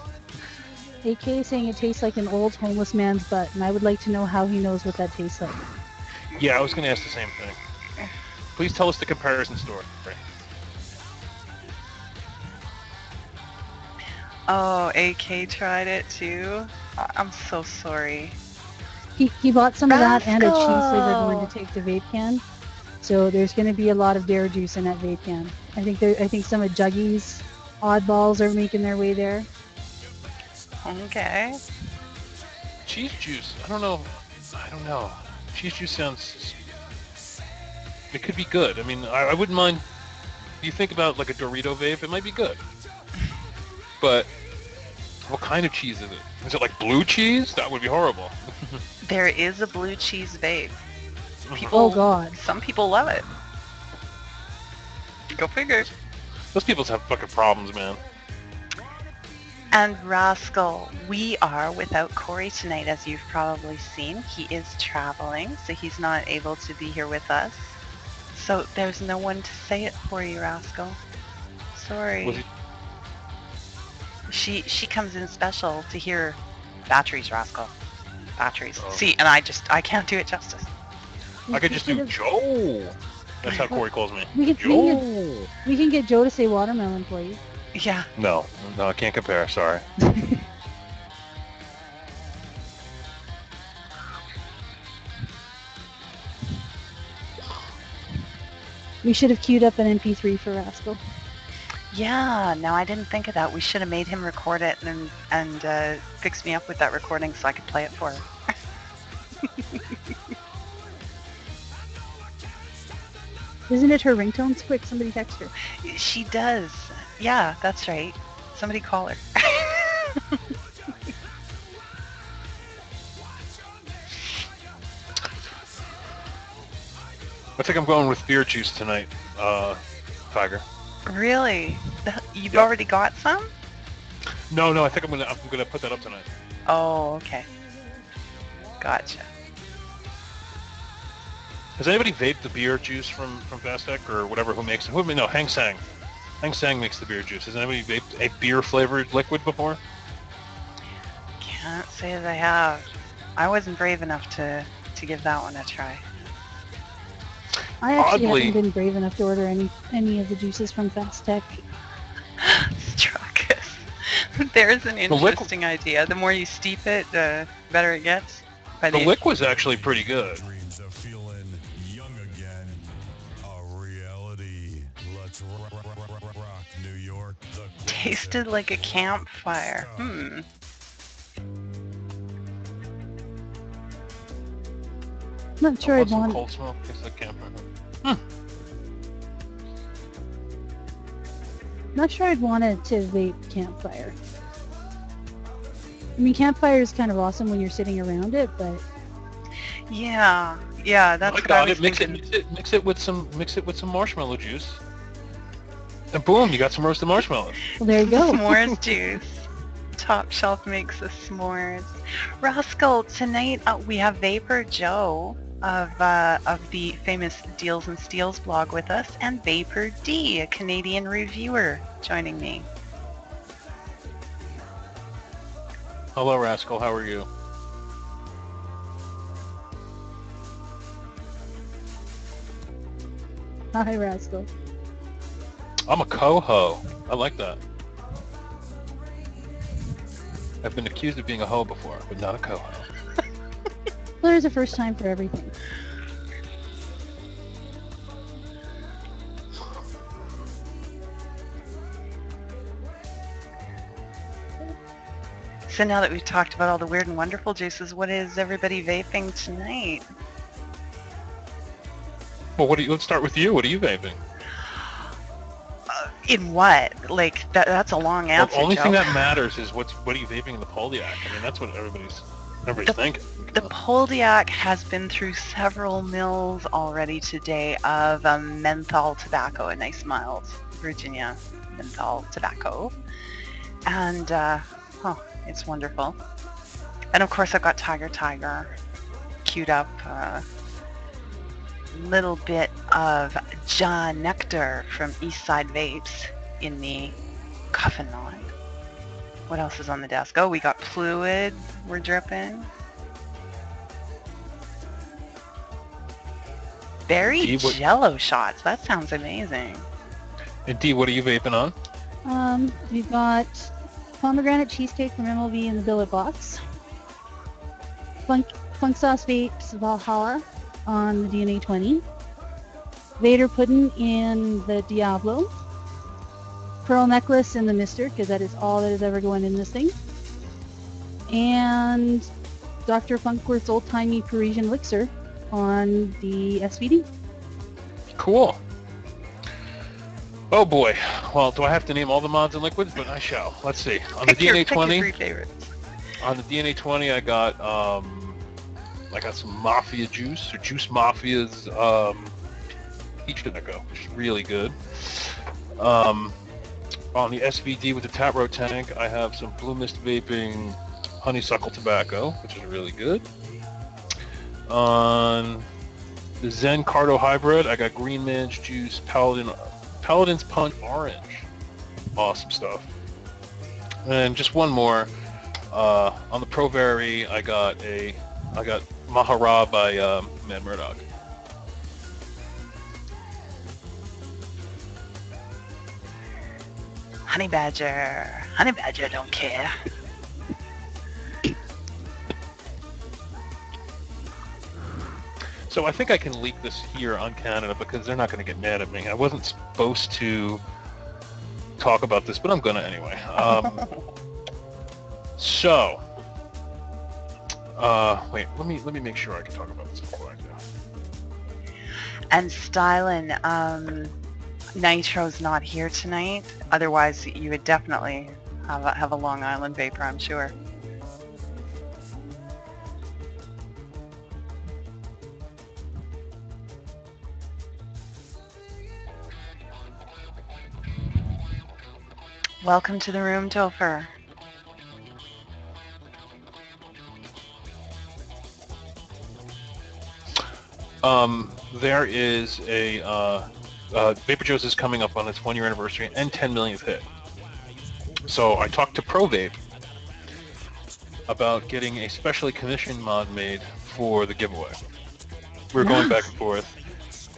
S3: AK is saying it tastes like an old homeless man's butt, and I would like to know how he knows what that tastes like.
S1: Yeah, I was going to ask the same thing. Please tell us the comparison story.
S2: Oh, AK tried it too? I'm so sorry.
S3: He bought some of that and a cheese
S2: Rascal!
S3: flavored one to take to Vape Can. So there's going to be a lot of Dare juice in that Vape Can. I think some of Juggy's oddballs are making their way there.
S2: Okay.
S1: Cheese juice. I don't know. Cheese juice sounds... It could be good. I mean, I wouldn't mind... You think about like a Dorito vape, it might be good. But what kind of cheese is it? Is it like blue cheese? That would be horrible.
S2: There is a blue cheese vape.
S3: Oh God.
S2: Some people love it. Go figure.
S1: Those people have fucking problems, man.
S2: And Rascal, we are without Corey tonight, as you've probably seen. He is traveling, so he's not able to be here with us. So there's no one to say it for you, Rascal. Sorry. She comes in special to hear batteries, Rascal. Batteries.
S1: Oh.
S2: See, and I can't do it justice.
S1: I could just do Joe. That's how Corey calls me.
S3: We
S1: Joe.
S3: can get Joe to say watermelon for you.
S2: Yeah.
S1: No, I can't compare. Sorry.
S3: We should have queued up an MP3 for Rascal.
S2: Yeah, no, I didn't think of that. We should have made him record it and fix me up with that recording so I could play it for her.
S3: Isn't it her ringtones? Quick, somebody text her.
S2: She does. Yeah, that's right. Somebody call her.
S1: I think I'm going with beer juice tonight, Tiger.
S2: Really? You've
S1: Yep.
S2: already got some?
S1: No, I think I'm gonna put that up tonight.
S2: Oh, okay. Gotcha.
S1: Has anybody vaped the beer juice from Fastec or whatever? Who makes it? No, Hang Sang. Hang Sang makes the beer juice. Has anybody vaped a beer flavored liquid before?
S2: Can't say that I have. I wasn't brave enough to give that one a try.
S3: I actually
S1: Oddly-
S3: haven't been brave enough to order any of the juices from Fast Tech.
S2: Struckus. There's an interesting idea. The more you steep it, the better it gets.
S1: The liquid's actually pretty good.
S4: Dreams of feeling young again. A reality. Let's rock New York.
S2: Tasted like a campfire.
S3: Not sure I'd
S1: Some
S3: want.
S1: cold smoke. Tastes like campfire.
S3: Not sure I'd want it to vape campfire. I mean, campfire is kind of awesome when you're sitting around it, but
S2: Yeah, that's
S1: I
S2: what I
S1: got
S2: was
S1: it. Mix
S2: thinking.
S1: it with some marshmallow juice, and boom, you got some roasted marshmallows.
S3: well, there you go.
S2: S'mores juice. Top Shelf makes the s'mores. Rascal, tonight we have Vapor Joe of the famous Deals and Steals blog with us, and Vapor D, a Canadian reviewer, joining me.
S1: Hello, Rascal. How are you?
S3: Hi, Rascal.
S1: I'm a coho. I like that. I've been accused of being a hoe before, but not a coho.
S3: Well, there's a first time for everything.
S2: So now that we've talked about all the weird and wonderful juices, what is everybody vaping tonight?
S1: Well, let's start with you. What are you vaping?
S2: In what? Like, that's a long
S1: Well,
S2: answer,
S1: the only
S2: Joe.
S1: thing that matters is what are you vaping in the Poldiac? I mean, that's what everybody's thinking.
S2: The Poldiac has been through several mills already today of menthol tobacco, a nice mild Virginia menthol tobacco. And, it's wonderful. And of course I've got tygertyger queued up. Little bit of John Nectar from Eastside Vapes in the coffin knot. What else is on the desk? Oh, we got fluid we're dripping. Berry jello shots. That sounds amazing.
S1: And D, what are you vaping on?
S3: We've got pomegranate cheesecake from MLB in the billet box. Funk Sauce Vapes Valhalla on the DNA 20. Vader Pudding in the Diablo. Pearl Necklace in the Mister, because that is all that is ever going in this thing. And Dr. Funkworth's Old Timey Parisian Elixir on the SVD.
S1: Cool. Oh boy. Well, do I have to name all the mods and liquids? But I shall. Let's see. On the DNA 20.
S2: Pick your 3 favorites.
S1: On the DNA 20, I got some Mafia juice, or Juice Mafia's peach tobacco, which is really good. On the SVD with the Taproot tank, I have some Blue Mist Vaping honeysuckle tobacco, which is really good. On the Zen Cardo Hybrid, I got Green Man's Juice, Paladin's Punch Orange. Awesome stuff. And just one more. On the Pro Vari, I got Mahara by Mad Murdoch.
S2: Honey Badger don't care.
S1: So I think I can leak this here on Canada because they're not going to get mad at me. I wasn't supposed to talk about this, but I'm gonna anyway. Wait, let me make sure I can talk about this before I do.
S2: And Stylin, Nitro's not here tonight. Otherwise, you would definitely have a Long Island Vapor, I'm sure. Welcome to the room, Topher.
S1: There is a Vapor Joe's is coming up on its 1-year anniversary and 10 millionth hit. So I talked to ProVape about getting a specially commissioned mod made for the giveaway. We're going back and forth,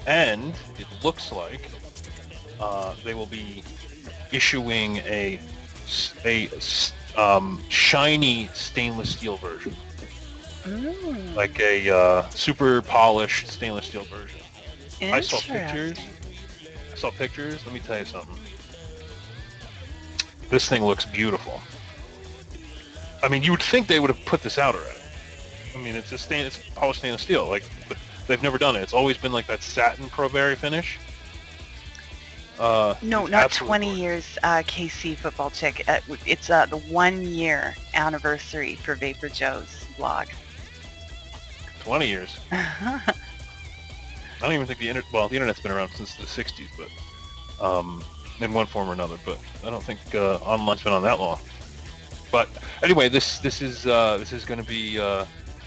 S1: and it looks like they will be issuing a shiny stainless steel version, like a super polished stainless steel version. I saw pictures. Let me tell you something. This thing looks beautiful. I mean, you would think they would have put this out already. I mean, it's polished stainless steel, but they've never done it. It's always been like that satin Pro-Berry finish.
S2: No, not 20
S1: gorgeous.
S2: years, KC Football Chick. It's the 1-year anniversary for Vapor Joe's blog.
S1: 20 years. I don't even think the internet's been around since the 60s, but in one form or another. But I don't think online's been on that long. But anyway, this is going to be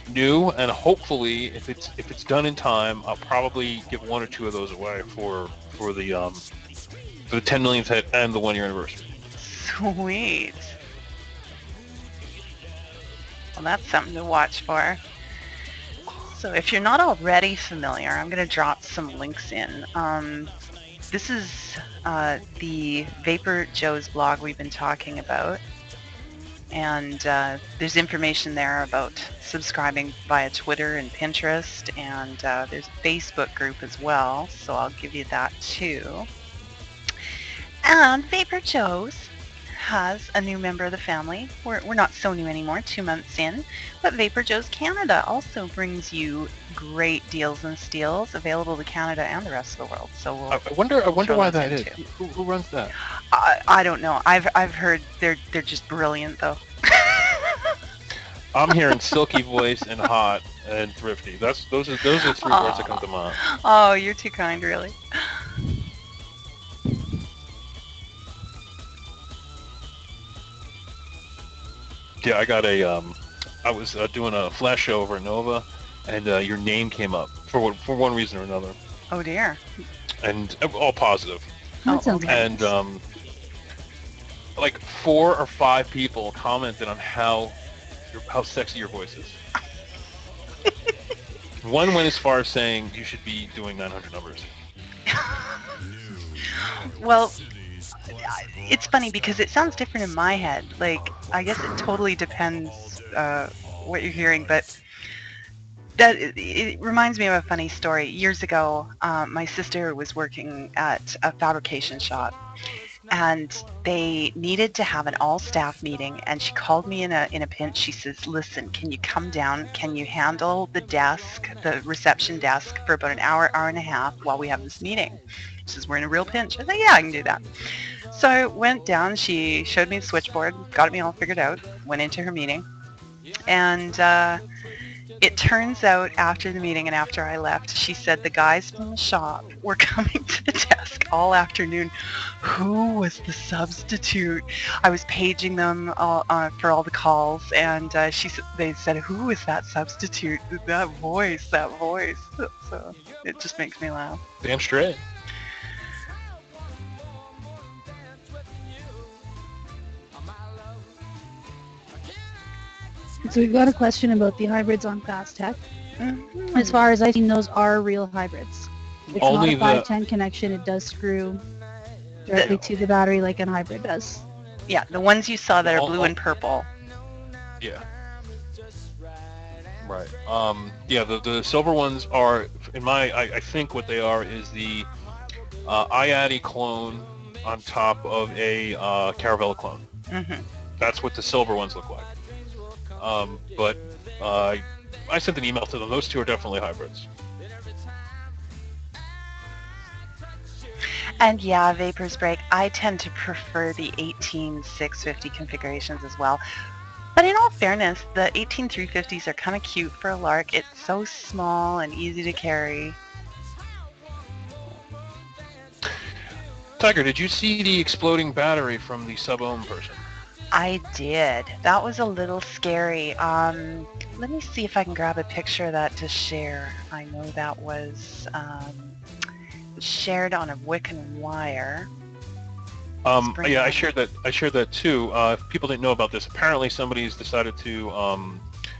S1: new, and hopefully, if it's done in time, I'll probably give 1 or 2 of those away for the 10 millionth hit and the 1-year anniversary.
S2: Sweet. Well, that's something to watch for. So if you're not already familiar, I'm going to drop some links in. This is the Vapor Joe's blog we've been talking about. And there's information there about subscribing via Twitter and Pinterest, and there's a Facebook group as well, so I'll give you that too. And Vapor Joe's has a new member of the family. We're not so new anymore, 2 months in, but Vapor Joe's Canada also brings you great deals and steals available to Canada and the rest of the world. So
S1: I wonder why that is. Who runs that?
S2: I don't know. I've heard they're just brilliant though.
S1: I'm hearing silky voice and hot and thrifty. Those are 3 words that come to mind.
S2: Oh, you're too kind, really.
S1: Yeah, I got I was doing a flash show over at Nova, and your name came up for one reason or another.
S2: Oh dear.
S1: And all positive.
S3: That sounds
S2: okay.
S1: And like 4 or 5 people commented on how sexy your voice is. One went as far as saying you should be doing 900 numbers.
S2: Well, it's funny because it sounds different in my head. Like, I guess it totally depends what you're hearing, but it reminds me of a funny story. Years ago, my sister was working at a fabrication shop, and they needed to have an all-staff meeting, and she called me in a pinch. She says, listen, can you come down? Can you handle the desk, the reception desk, for about an hour and a half while we have this meeting? She says, we're in a real pinch. I said, yeah, I can do that. So I went down, she showed me the switchboard, got me all figured out, went into her meeting, and it turns out after the meeting and after I left, she said the guys from the shop were coming to the desk all afternoon. Who was the substitute? I was paging them for all the calls, and they said, who is that substitute? That voice. So it just makes me laugh.
S1: Damn straight.
S3: So we've got a question about the hybrids on Fast Tech.
S2: Mm-hmm.
S3: As far as I've seen, those are real hybrids. It's
S1: Only
S3: not a 510 connection. It does screw directly to the battery like a hybrid does.
S2: Yeah, the ones you saw that are blue and purple.
S1: Yeah. Right. Yeah, the silver ones are, I think what they are is the iAddy clone on top of a Caravella clone.
S2: Mm-hmm.
S1: That's what the silver ones look like. But I sent an email to them. Those 2 are definitely hybrids.
S2: And yeah, Vapor's Break, I tend to prefer the 18650 configurations as well. But in all fairness, the 18350s are kind of cute for a lark. It's so small and easy to carry.
S1: Tiger, did you see the exploding battery from the sub-ohm person?
S2: I did. That was a little scary. Let me see if I can grab a picture of that to share. I know that was shared on a Wiccan Wire.
S1: Yeah, I shared that. I shared that too. If people didn't know about this, apparently somebody's decided to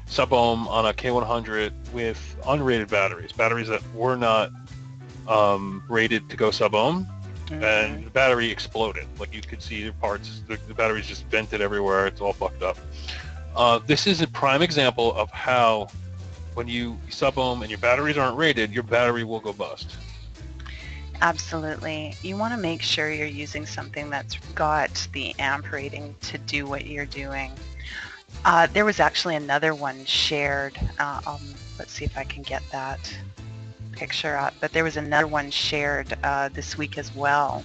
S1: sub-ohm on a K100 with unrated batteries that were not rated to go sub-ohm, and the battery exploded. Like you could see the parts, the battery's just vented everywhere. It's all fucked up. This is a prime example of how when you sub-ohm and your batteries aren't rated, your battery will go bust.
S2: Absolutely. You want to make sure you're using something that's got the amp rating to do what you're doing. There was actually another one shared. Let's see if I can get that picture up. But there was another one shared this week as well.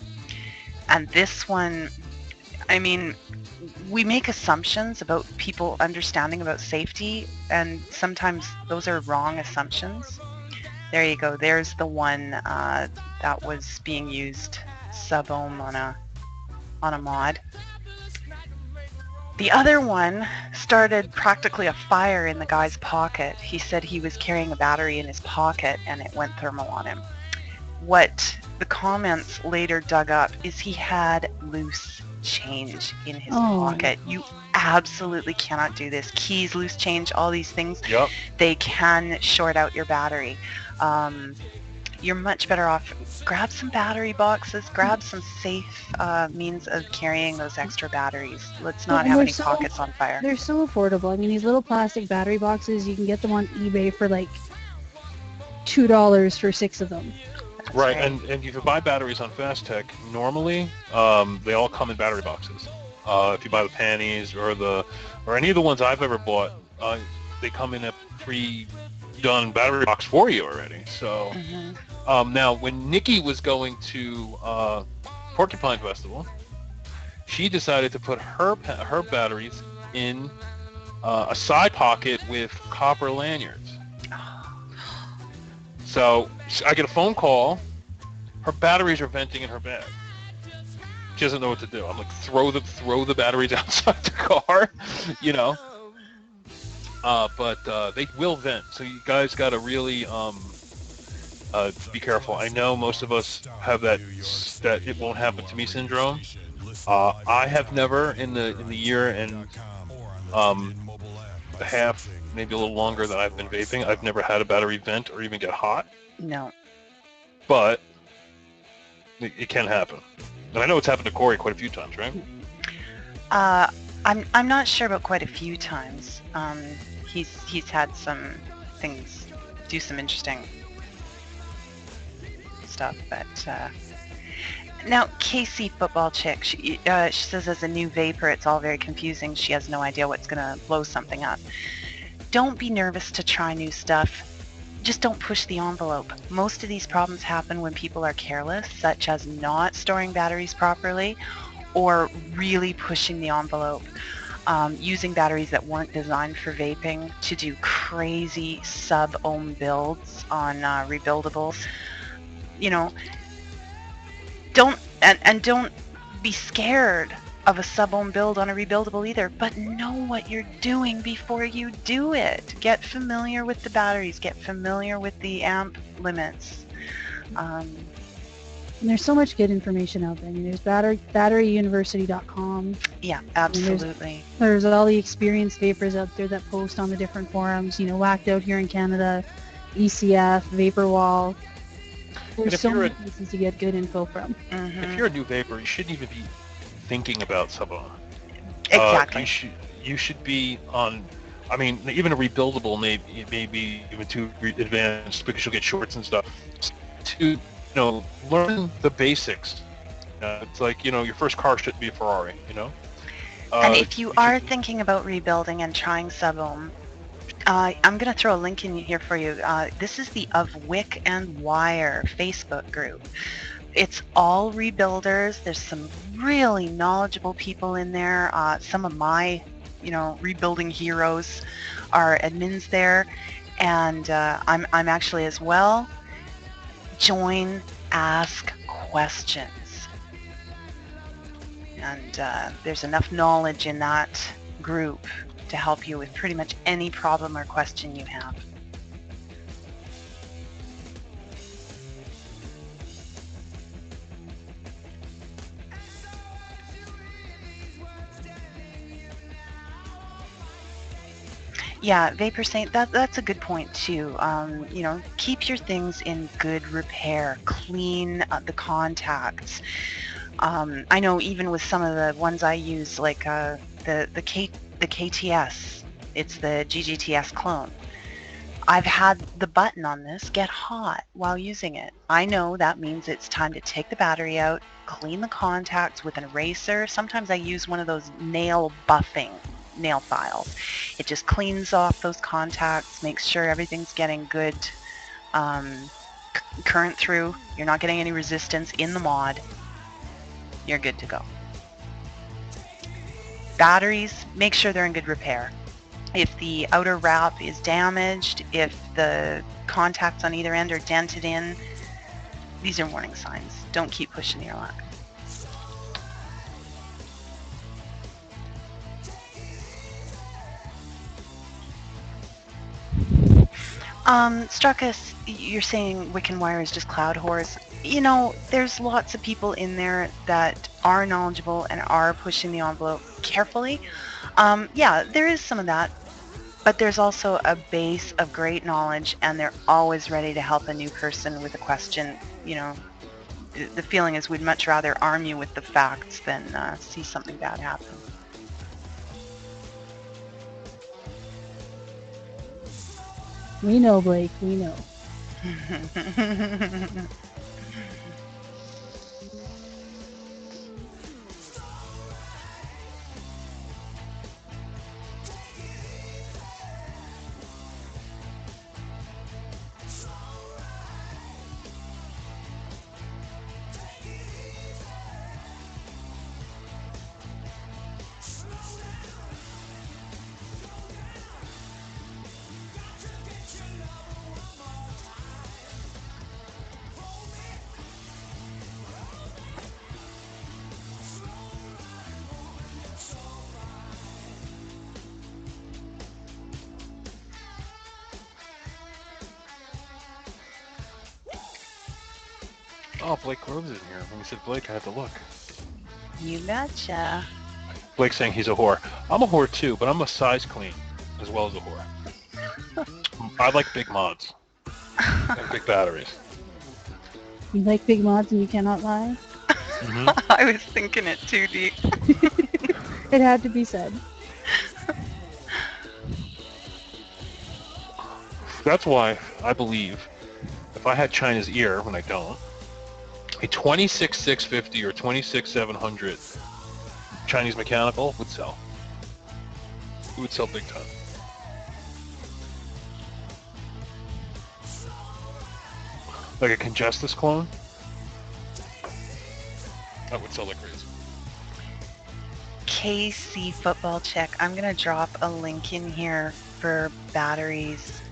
S2: And this one, I mean, we make assumptions about people understanding about safety, and sometimes those are wrong assumptions. There you go. There's the one that was being used sub-ohm on a mod. The other one started practically a fire in the guy's pocket. He said he was carrying a battery in his pocket and it went thermal on him. What the comments later dug up is he had loose change in his pocket. You absolutely cannot do this. Keys, loose change, all these things, they can short out your battery. You're much better off, grab some battery boxes, grab some safe means of carrying those extra batteries. Let's not have any pockets on fire.
S3: They're so affordable. I mean, these little plastic battery boxes, you can get them on eBay for like $2 for 6 of them.
S1: That's right. And if you buy batteries on Fast Tech, normally they all come in battery boxes. If you buy the panties or any of the ones I've ever bought, they come in a pre-done battery box for you already. So now when Nikki was going to Porcupine Festival, she decided to put her batteries in a side pocket with copper lanyards. So I get a phone call. Her batteries are venting in her bag. She doesn't know what to do. I'm like, throw the batteries outside the car, you know. But they will vent, so you guys got to really be careful. I know most of us have that it won't happen to me syndrome. I have never in the year and a half, maybe a little longer that I've been vaping, I've never had a battery vent or even get hot.
S2: No.
S1: But it can happen. And I know it's happened to Corey quite a few times, right?
S2: I'm not sure about quite a few times. He's had some things do some interesting stuff, but now Casey Football Chick, she says as a new vapor it's all very confusing. She has no idea what's gonna blow something up. Don't be nervous to try new stuff. Just don't push the envelope. Most of these problems happen when people are careless, such as not storing batteries properly or really pushing the envelope. Using batteries that weren't designed for vaping to do crazy sub-ohm builds on rebuildables. You know, don't be scared of a sub-ohm build on a rebuildable either, but know what you're doing before you do it. Get familiar with the batteries, get familiar with the amp limits.
S3: And there's so much good information out there. I mean, there's batteryuniversity.com.
S2: Yeah, absolutely.
S3: There's all the experienced vapors out there that post on the different forums. You know, Whacked Out here in Canada, ECF, Vaporwall. There's so many places to get good info from.
S1: If you're a new vapor, you shouldn't even be thinking about sub-ohm.
S2: Exactly.
S1: You should be on. I mean, even a rebuildable may be even too advanced because you'll get shorts and stuff. To learn the basics. It's like, your first car shouldn't be a Ferrari,
S2: And if you are thinking about rebuilding and trying sub-ohm, I'm going to throw a link in here for you. This is the Of Wick and Wire Facebook group. It's all rebuilders. There's some really knowledgeable people in there. Some of my, rebuilding heroes are admins there, and I'm actually as well. Join, ask questions. And there's enough knowledge in that group to help you with pretty much any problem or question you have. Yeah, Vapor Saint, that's a good point too. You know, keep your things in good repair. Clean the contacts. I know even with some of the ones I use, like the KTS, it's the GGTS clone. I've had the button on this get hot while using it. I know that means it's time to take the battery out, clean the contacts with an eraser. Sometimes I use one of those nail buffing nail files. It just cleans off those contacts, makes sure everything's getting good current through. You're not getting any resistance in the mod. You're good to go. Batteries, make sure they're in good repair. If the outer wrap is damaged, if the contacts on either end are dented in, these are warning signs. Don't keep pushing your luck. Struckus, you're saying Wiccan Wire is just cloud whores. You know, there's lots of people in there that are knowledgeable and are pushing the envelope carefully. Yeah, there is some of that. But there's also a base of great knowledge, and they're always ready to help a new person with a question. You know, the feeling is we'd much rather arm you with the facts than see something bad happen.
S3: We know, Blake. We know.
S1: Oh, Blake Groves is in here. When we said Blake, I had to look.
S2: You betcha.
S1: Blake's saying he's a whore. I'm a whore too, but I'm a size queen as well as a whore. I like big mods and big batteries.
S3: You like big mods and you cannot lie?
S1: Mm-hmm.
S2: I was thinking it too deep.
S3: It had to be said.
S1: That's why I believe if I had China's ear, when I don't, a 26,650 or 26,700 Chinese mechanical would sell. It would sell big time. Like a Congestus clone, that would sell like crazy.
S2: KC Football Check. I'm going to drop a link in here for batteries.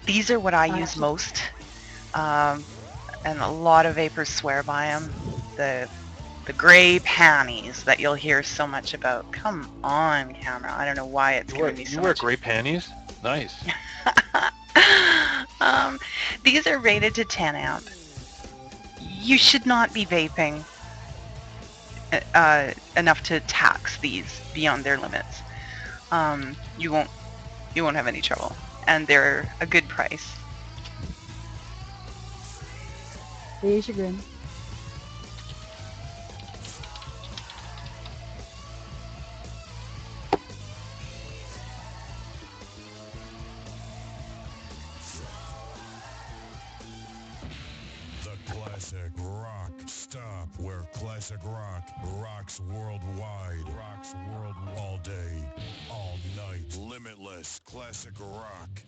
S2: These are what I use most. And a lot of vapors swear by them. The gray panties that you'll hear so much about. Come on, camera. I don't know why it's giving me so much.
S1: You wear gray panties? Nice.
S2: These are rated to 10 amp. You should not be vaping enough to tax these beyond their limits. You won't have any trouble, and they're a good price.
S3: There's your grin.
S4: The classic rock stop where classic rock rocks worldwide. Rocks world all day, all night. Limitless classic rock.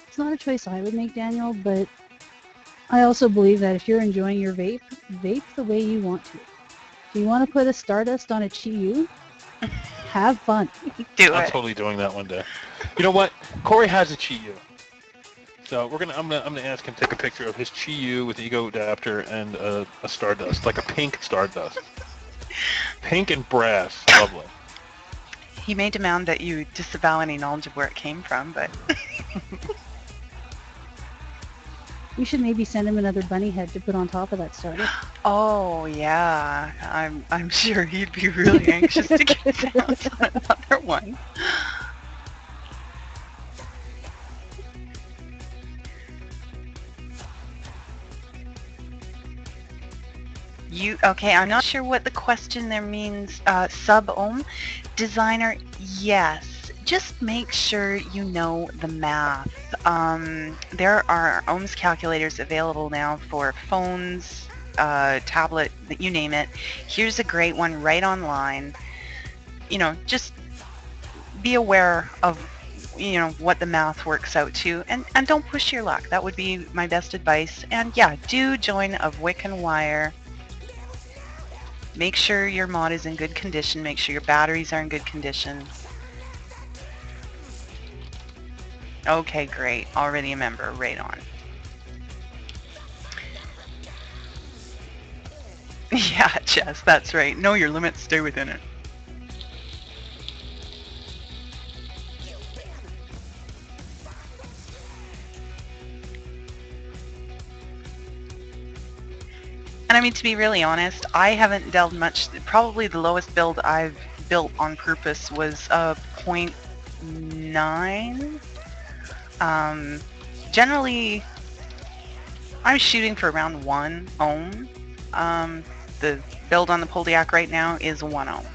S3: It's not a choice I would make, Daniel, but I also believe that if you're enjoying your vape, vape the way you want to. If you want to put a Stardust on a Chi-Yu, have fun.
S2: Do
S1: I'm
S2: it.
S1: totally doing that one day. You know what? Corey has a Chi-Yu. So I'm gonna ask him to take a picture of his Chi-Yu with Ego adapter and a Stardust, like a pink Stardust, pink and brass, lovely.
S2: He may demand that you disavow any knowledge of where it came from, but
S3: We should maybe send him another bunny head to put on top of that starter.
S2: oh yeah, I'm sure he'd be really anxious to get his hands on another one. Okay, I'm not sure what the question there means. Sub-ohm designer, yes. Just make sure you know the math. There are ohms calculators available now for phones, tablet, you name it. Here's a great one right online. You know, just be aware of what the math works out to, and don't push your luck. That would be my best advice. And yeah, do join a wick and wire. Make sure your mod is in good condition. Make sure your batteries are in good condition. Okay, great. Already a member. Right on. Yeah, Jess, that's right. Know your limits. Stay within it. And I mean, to be really honest, I haven't delved much. Probably the lowest build I've built on purpose was a 0.9. Generally, I'm shooting for around 1 ohm. The build on the Poldiac right now is 1 ohm.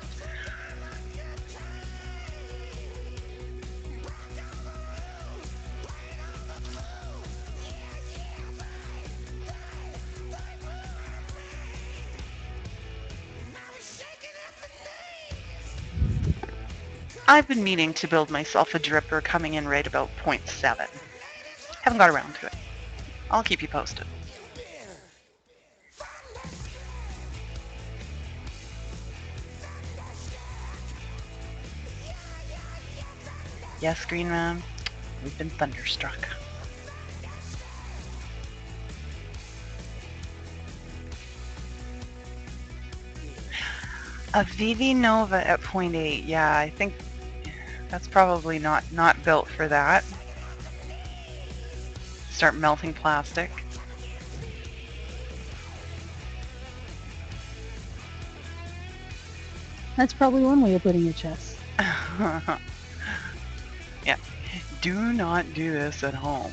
S2: I've been meaning to build myself a dripper coming in right about 0.7. Haven't got around to it. I'll keep you posted. Yes, Green Man, we've been thunderstruck. A VV Nova at 0.8, yeah, I think that's probably not built for that. Start melting plastic.
S3: That's probably one way of putting it, Chess.
S2: Yeah, do not do this at home.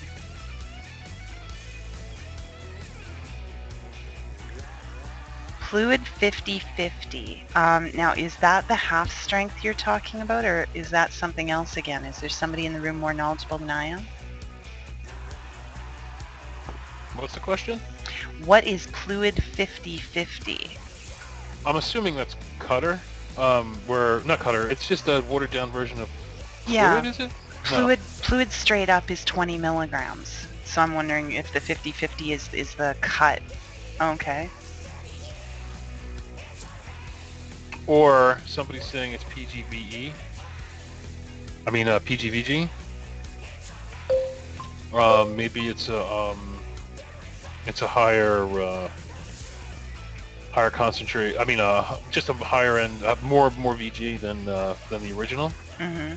S2: Fluid 50/50. Now, is that the half strength you're talking about, or is that something else again? Is there somebody in the room more knowledgeable than I am?
S1: What's the question?
S2: What is fluid 50/50?
S1: I'm assuming that's Cutter. Where not Cutter. It's just a watered down version of
S2: Yeah,
S1: Fluid, is it?
S2: fluid straight up is 20 milligrams. So I'm wondering if the 50/50 is the cut. Okay.
S1: Or somebody's saying it's PGVE. I mean PGVG. Maybe it's a higher concentrate. I mean just a higher end, more VG than the original.
S2: Mm-hmm.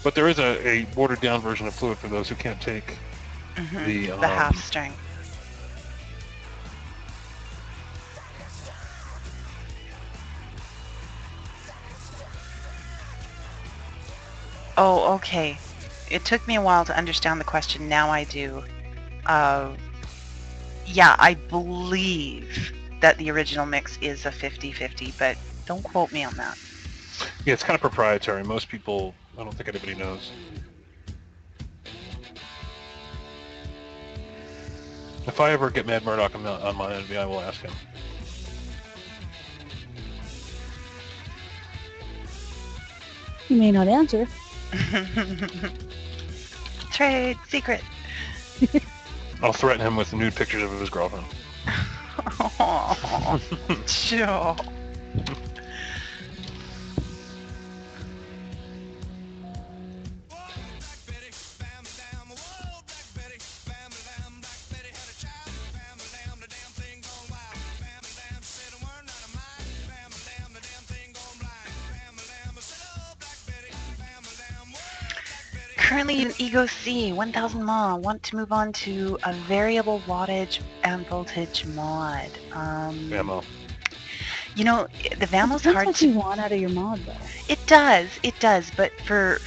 S1: But there is a watered down version of Fluid for those who can't take the
S2: half strength. Oh, okay. It took me a while to understand the question. Now I do. Yeah, I believe that the original mix is a 50/50, but don't quote me on that.
S1: Yeah, it's kind of proprietary. Most people, I don't think anybody knows. If I ever get Mad Murdoch on my envy, I will ask him.
S3: He may not answer.
S2: Trade secret.
S1: I'll threaten him with nude pictures of his girlfriend.
S2: Oh, Joe. currently in Ego C, 1000 mAh. Want to move on to a variable wattage and voltage mod.
S1: Ammo.
S2: You know, the
S3: It
S2: VAMO's
S3: depends
S2: hard
S3: what
S2: to.
S3: you want out of your mod, though.
S2: It does. But for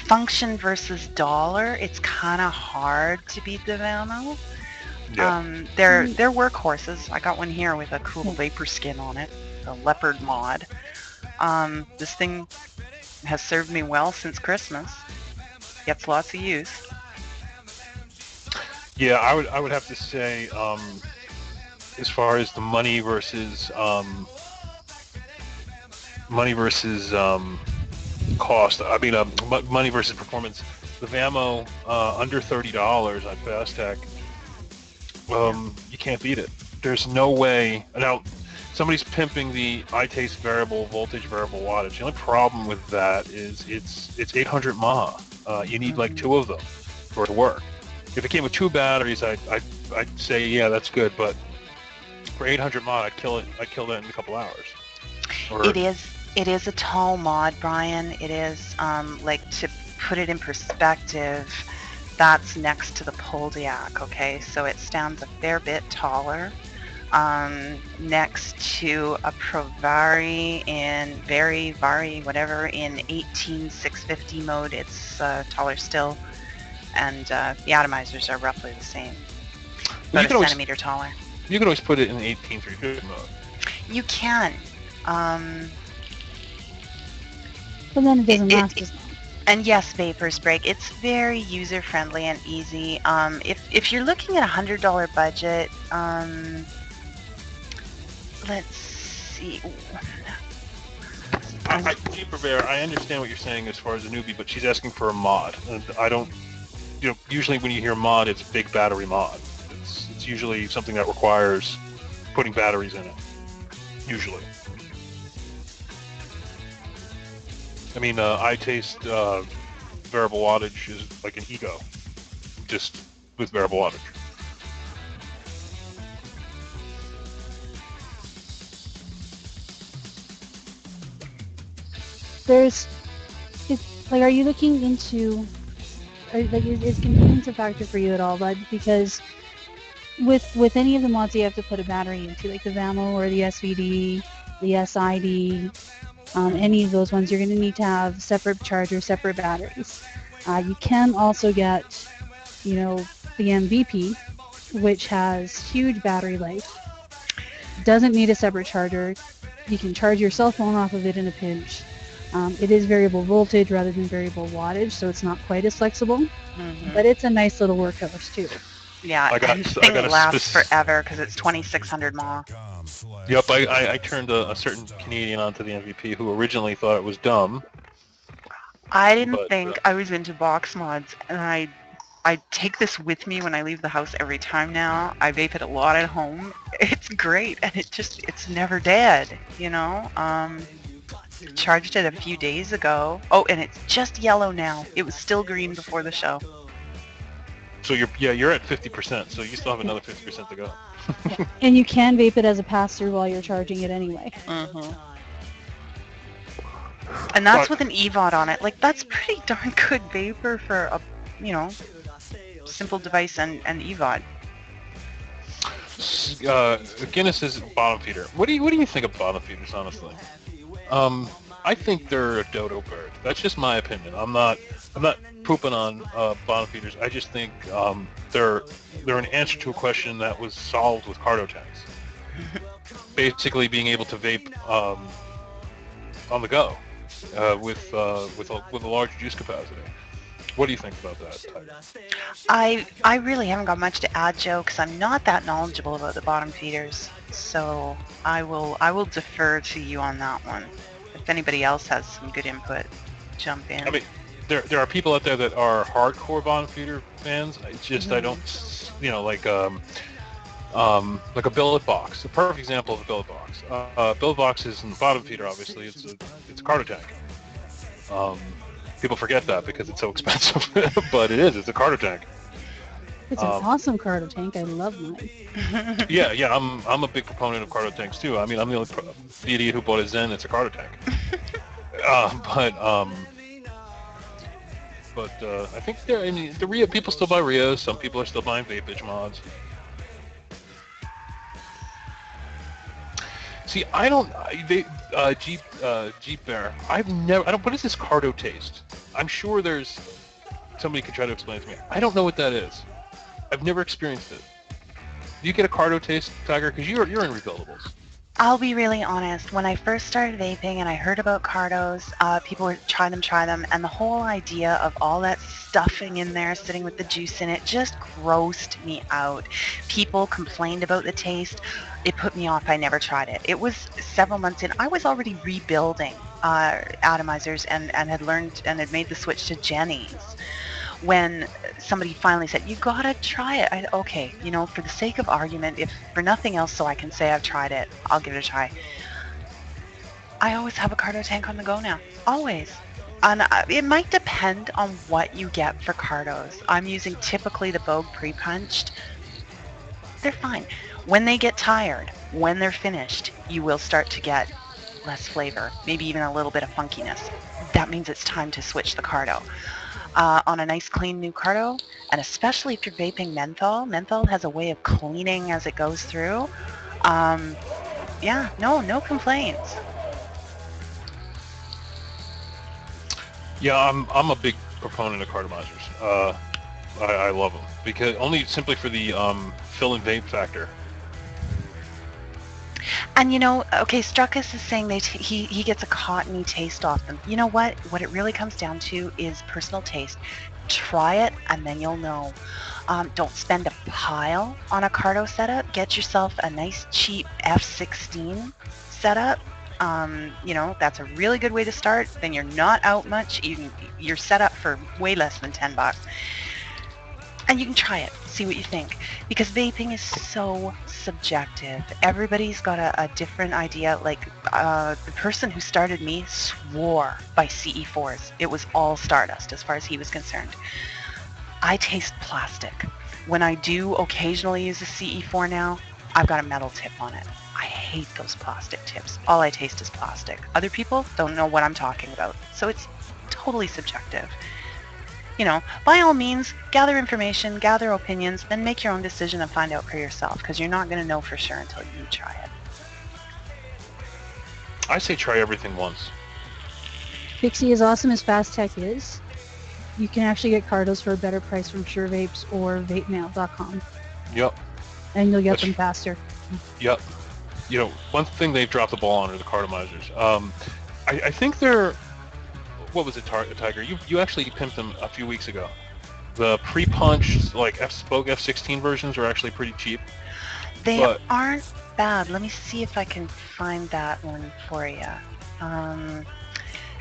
S2: function versus dollar, it's kind of hard to beat the VAMO.
S1: Yeah.
S2: They're workhorses. I got one here with a cool
S3: Yeah.
S2: Vapor skin on it, a leopard mod. This thing has served me well since Christmas. Gets lots of use.
S1: Yeah, I would have to say, as far as the money versus cost. I mean, money versus performance. The VAMO under $30 on FastTech, you can't beat it. There's no way. Now, somebody's pimping the iTaste variable voltage, variable wattage. The only problem with that is it's 800 mAh. You need like two of them for it to work. If it came with two batteries, I'd say yeah, that's good. But for 800 mAh, I'd kill it. I'd kill that in a couple hours. Or,
S2: It is a tall mod, Brian. It is like, to put it in perspective, that's next to the Poldiac. Okay, so it stands a fair bit taller. Next to a Provari in Vari, whatever, in 18650 mode, it's taller still, and the atomizers are roughly the same,
S1: Well,
S2: about a centimeter taller.
S1: you can always put it in 18350 mode.
S2: You can.
S3: But then it doesn't last as long.
S2: And yes, Vapors Break, it's very user-friendly and easy. If you're looking at $100 budget, let's see.
S1: Jeeper Bear, I understand what you're saying as far as a newbie, but she's asking for a mod, and I don't. Usually when you hear mod, it's big battery mod. It's usually something that requires putting batteries in it. Usually. I mean, iTaste variable wattage is like an Ego, just with variable wattage.
S3: Are you looking into, is convenience a factor for you at all, bud? Because with any of the mods you have to put a battery into, like the VAMO or the SVD, the SID, any of those ones, you're going to need to have separate chargers, separate batteries. You can also get, the MVP, which has huge battery life, doesn't need a separate charger. You can charge your cell phone off of it in a pinch. It is variable voltage rather than variable wattage, so it's not quite as flexible, but it's a nice little workhorse too.
S2: Yeah, and the thing lasts forever because it's 2600 mAh.
S1: Yep, I turned a certain Canadian onto the MVP who originally thought it was dumb.
S2: I didn't think I was into box mods, and I take this with me when I leave the house every time now. I vape it a lot at home. It's great, and it's never dead, Charged it a few days ago. Oh, and it's just yellow now. It was still green before the show.
S1: So you're at 50%, so you still have another 50% to go.
S3: And you can vape it as a pass-through while you're charging it anyway.
S2: And that's with an EVOD on it. Like, that's pretty darn good vapor for a, simple device and EVOD.
S1: Guinness says bottom feeder. What do you think of bottom feeders, honestly? I think they're a dodo bird. That's just my opinion. I'm not pooping on bottom feeders. I just think they're an answer to a question that was solved with cardo tanks. Basically, being able to vape on the go with a large juice capacity. What do you think about that, Tiger?
S2: I really haven't got much to add, Joe, because I'm not that knowledgeable about the bottom feeders. So I will defer to you on that one. If anybody else has some good input, jump in.
S1: I mean, there are people out there that are hardcore bottom feeder fans. It's just I don't, like a billet box. A perfect example of a billet box. Billet box isn't the bottom feeder, obviously. It's a cardo tank. People forget that because it's so expensive, but it is. It's a cardo tank.
S3: It's an awesome cardo tank. I love mine.
S1: Yeah. I'm a big proponent of cardo tanks too. I mean, I'm the only idiot who bought a Zen. It's a cardo tank. But I think the Rio people still buy Rios. Some people are still buying Vapage mods. See, I don't. Jeep Bear. I've never. I don't. What is this Cardo taste? I'm sure there's somebody could try to explain it to me. I don't know what that is. I've never experienced it. Do you get a Cardo taste, Tiger? Because you're in rebuildables.
S2: I'll be really honest. When I first started vaping and I heard about Cardos, people were try them, and the whole idea of all that stuffing in there, sitting with the juice in it, just grossed me out. People complained about the taste. It put me off. I never tried it. It was several months in. I was already rebuilding atomizers and had learned and had made the switch to Jenny's when somebody finally said, you gotta try it. Okay, for the sake of argument, if for nothing else so I can say I've tried it, I'll give it a try. I always have a Cardo tank on the go now. Always. And it might depend on what you get for Cardos. I'm using typically the Vogue pre-punched. They're fine. When they get tired, when they're finished, you will start to get less flavor, maybe even a little bit of funkiness. That means it's time to switch the Cardo. On a nice clean new Cardo, and especially if you're vaping menthol. Menthol has a way of cleaning as it goes through. Yeah, no complaints.
S1: Yeah, I'm a big proponent of cardomizers. I love them because only simply for the fill and vape factor.
S2: And okay, Struckus is saying he gets a cottony taste off them. You know what? What it really comes down to is personal taste. Try it and then you'll know. Don't spend a pile on a Cardo setup. Get yourself a nice cheap F16 setup. That's a really good way to start. Then you're not out much. You're set up for way less than $10. And you can try it, see what you think. Because vaping is so subjective. Everybody's got a different idea. Like the person who started me swore by CE4s. It was all Stardust as far as he was concerned. I taste plastic. When I do occasionally use a CE4 now, I've got a metal tip on it. I hate those plastic tips. All I taste is plastic. Other people don't know what I'm talking about. So it's totally subjective. By all means, gather information, gather opinions, then make your own decision and find out for yourself, because you're not going to know for sure until you try it.
S1: I say try everything once.
S3: Pixie, as awesome as Fast Tech is, you can actually get Cardos for a better price from Sure Vapes or vapemail.com.
S1: Yep.
S3: And you'll get them faster.
S1: Yep. One thing they've dropped the ball on are the cardomizers. I think they're... What was it, Tiger? You actually pimped them a few weeks ago. The pre-punched, like Spoke F16 versions are actually pretty cheap.
S2: They aren't bad. Let me see if I can find that one for you.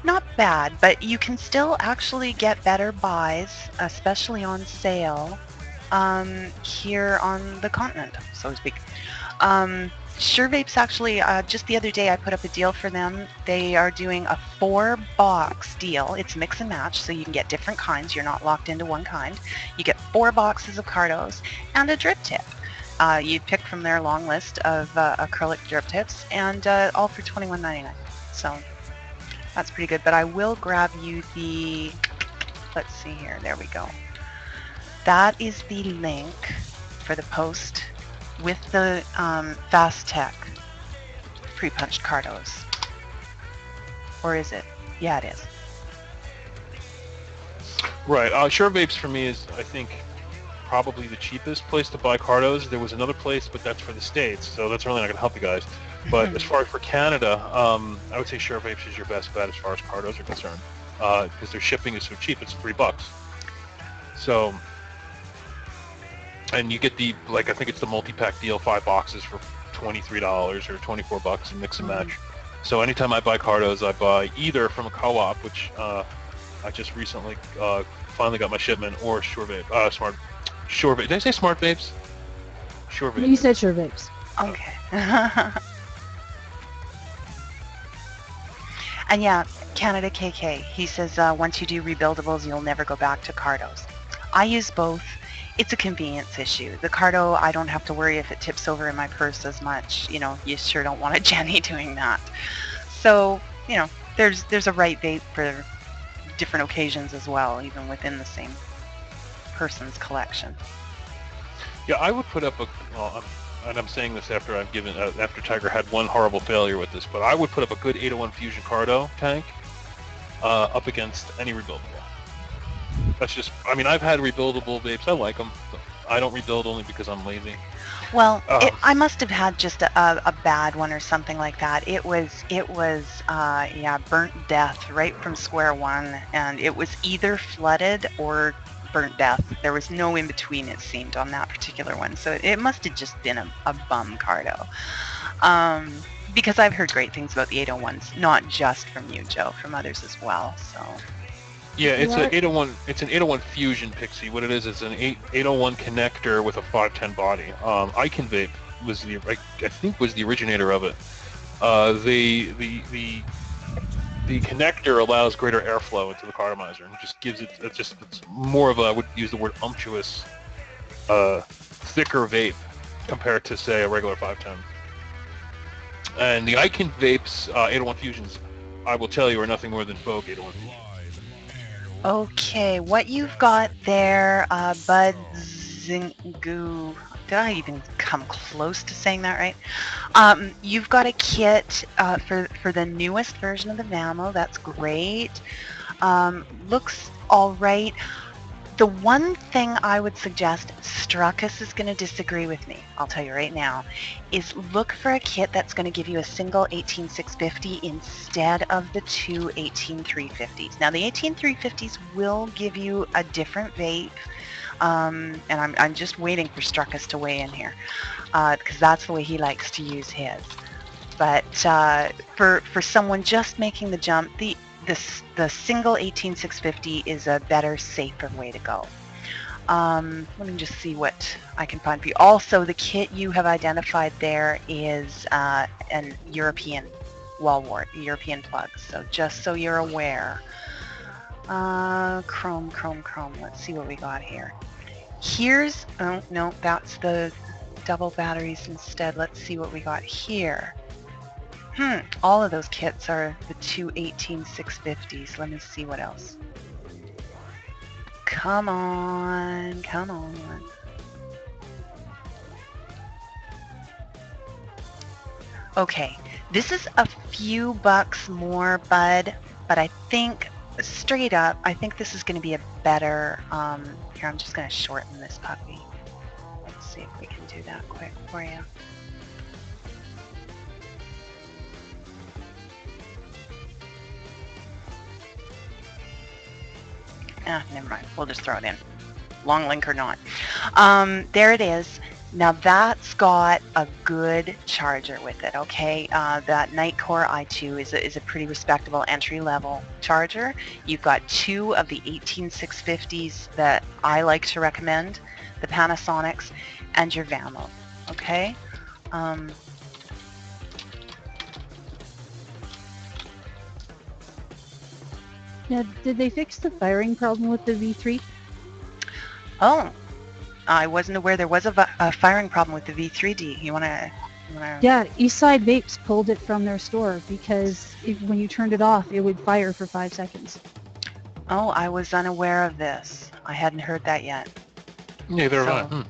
S2: Not bad, but you can still actually get better buys, especially on sale, here on the continent, so to speak. Sure Vapes actually, just the other day I put up a deal for them. They are doing a 4-box deal. It's mix and match, so you can get different kinds. You're not locked into one kind. You get 4 boxes of Cardos and a drip tip. You pick from their long list of acrylic drip tips, and all for $21.99. So that's pretty good. But I will grab you the, let's see here, there we go. That is the link for the post with the Fast Tech pre-punched Cardos. Or is it? Yeah, it is.
S1: Right. Sure Vapes for me is, I think, probably the cheapest place to buy Cardos. There was another place, but that's for the States, so that's really not going to help you guys. But as far as for Canada, I would say Sure Vapes is your best bet as far as Cardos are concerned, because their shipping is so cheap. It's $3. So... And you get the, I think it's the multi-pack deal, 5 boxes for $23 or $24 in mix and match. So anytime I buy Cardos, I buy either from a co-op, which I just recently finally got my shipment, or Sure Vape, Sure Vape. Did I say Smart Vapes? Sure Vape.
S3: You said Sure Vapes.
S2: Okay. And yeah, Canada KK, he says once you do rebuildables, you'll never go back to Cardos. I use both. It's a convenience issue. The Cardo, I don't have to worry if it tips over in my purse as much. You sure don't want a Jenny doing that. So, there's a right vape for different occasions as well, even within the same person's collection.
S1: Yeah, I would put up a. Well, and I'm saying this after I've given after Tiger had one horrible failure with this, but I would put up a good 801 Fusion Cardo tank up against any rebuildable. That's just. I mean, I've had rebuildable vapes. I like them. I don't rebuild only because I'm lazy.
S2: Well, I must have had just a bad one or something like that. It was yeah, burnt death right from square one, and it was either flooded or burnt death. There was no in between, it seemed, on that particular one. So it must have just been a bum cardo. Because I've heard great things about the 801s, not just from you, Joe, from others as well. So.
S1: Yeah, it's an 801. It's an 801 Fusion Pixie. What it is an 801 connector with a 510 body. Icon Vape was I think was the originator of it. The connector allows greater airflow into the cartomizer and just gives it it's more of a, I would use the word umptuous, thicker vape compared to say a regular 510. And the Icon Vapes 801 Fusions, I will tell you, are nothing more than Vogue 801 Fusions.
S2: Okay, what you've got there, Bud Zingu. Did I even come close to saying that right? You've got a kit for the newest version of the Vamo. That's great. Looks all right. The one thing I would suggest, Struckus is going to disagree with me, I'll tell you right now, is look for a kit that's going to give you a single 18650 instead of the two 18350s. Now the 18350s will give you a different vape, and I'm just waiting for Struckus to weigh in here, because that's the way he likes to use his. But for someone just making the jump, the single 18650 is a better, safer way to go. Let me just see what I can find for you. Also, the kit you have identified there is an European wall wart, European plug. So just so you're aware. Chrome. Let's see what we got here. Here's, oh no, that's the double batteries instead. Let's see what we got here. All of those kits are the two 18650s. Let me see what else. Come on. Okay, this is a few bucks more, Bud, but I think, straight up, I think this is going to be a better, here, I'm just going to shorten this puppy. Let's see if we can do that quick for you. Never mind. We'll just throw it in. Long link or not. There it is. Now that's got a good charger with it, okay? That Nightcore i2 is a pretty respectable entry-level charger. You've got two of the 18650s that I like to recommend, the Panasonics, and your Vamo, okay?
S3: Now, did they fix the firing problem with the V3?
S2: Oh, I wasn't aware there was a firing problem with the V3D. You wanna?
S3: Yeah, e-cig Vapes pulled it from their store because when you turned it off, it would fire for 5 seconds.
S2: Oh, I was unaware of this. I hadn't heard that yet.
S1: Neither have I.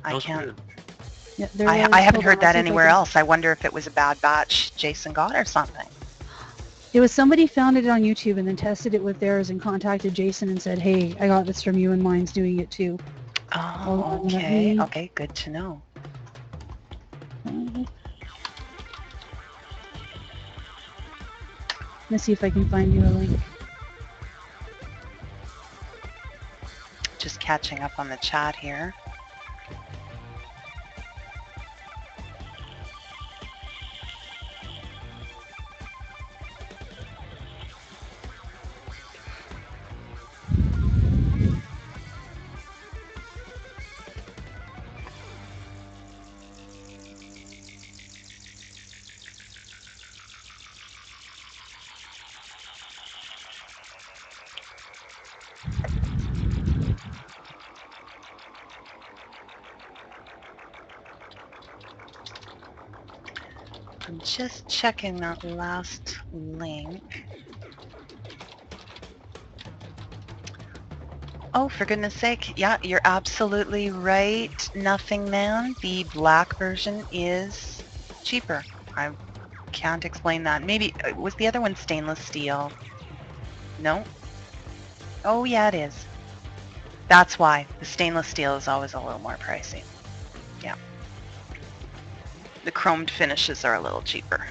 S2: I can't.
S3: Yeah,
S2: I haven't heard that anywhere else. I wonder if it was a bad batch Jason got or something.
S3: It was somebody found it on YouTube and then tested it with theirs and contacted Jason and said, hey, I got this from you and mine's doing it too.
S2: Oh, okay. Okay, good to know.
S3: Let's see if I can find you a link.
S2: Just catching up on the chat here. I'm just checking that last link. Oh, for goodness sake. Yeah, you're absolutely right. Nothing Man. The black version is cheaper. I can't explain that. Maybe, was the other one stainless steel? No? Oh, yeah, it is. That's why. The stainless steel is always a little more pricey. Yeah. The chromed finishes are a little cheaper.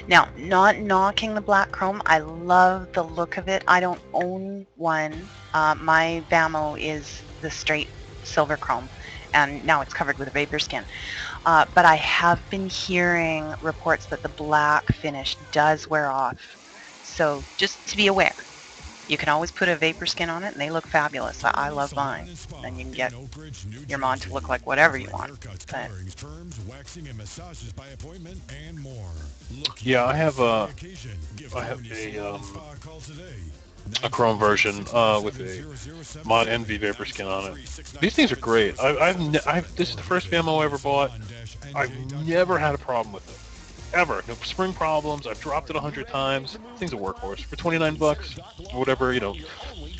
S2: Now, not knocking the black chrome. I love the look of it. I don't own one. My Vamo is the straight silver chrome, and now it's covered with a vapor skin. But I have been hearing reports that the black finish does wear off. So just to be aware, you can always put a vapor skin on it, and they look fabulous. I love mine. Then you can get your mod to look like whatever you want. But
S1: Yeah, I have a chrome version with a mod Envy vapor skin on it. These things are great. This is the first Vamo I ever bought. I've never had a problem with it. Ever. No spring problems. I've dropped it 100 times. Thing's a workhorse. For 29 bucks, whatever, you know.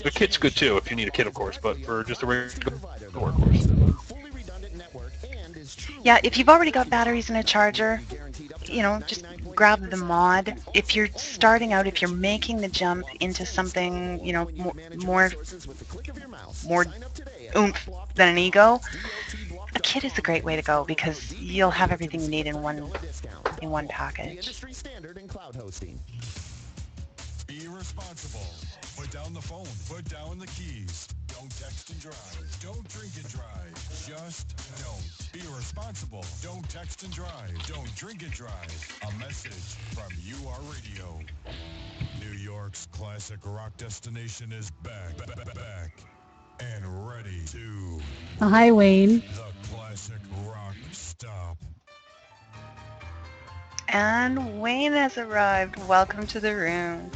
S1: The kit's good too if you need a kit, of course, but for just a regular workhorse.
S2: yeah, if you've already got batteries and a charger, you know, just grab the mod. If you're starting out, if you're making the jump into something, you know, more oomph than an ego, a kit is a great way to go because you'll have everything you need in one package.
S4: Be responsible. Put down the phone. Put down the keys. Don't text and drive. Don't drink and drive. Just don't. Be responsible. Don't text and drive. Don't drink and drive. A message from UR Radio. New York's classic rock destination is back and ready to...
S3: Hi, Wayne.
S4: The classic rock stop.
S2: And Wayne has arrived. Welcome to the room.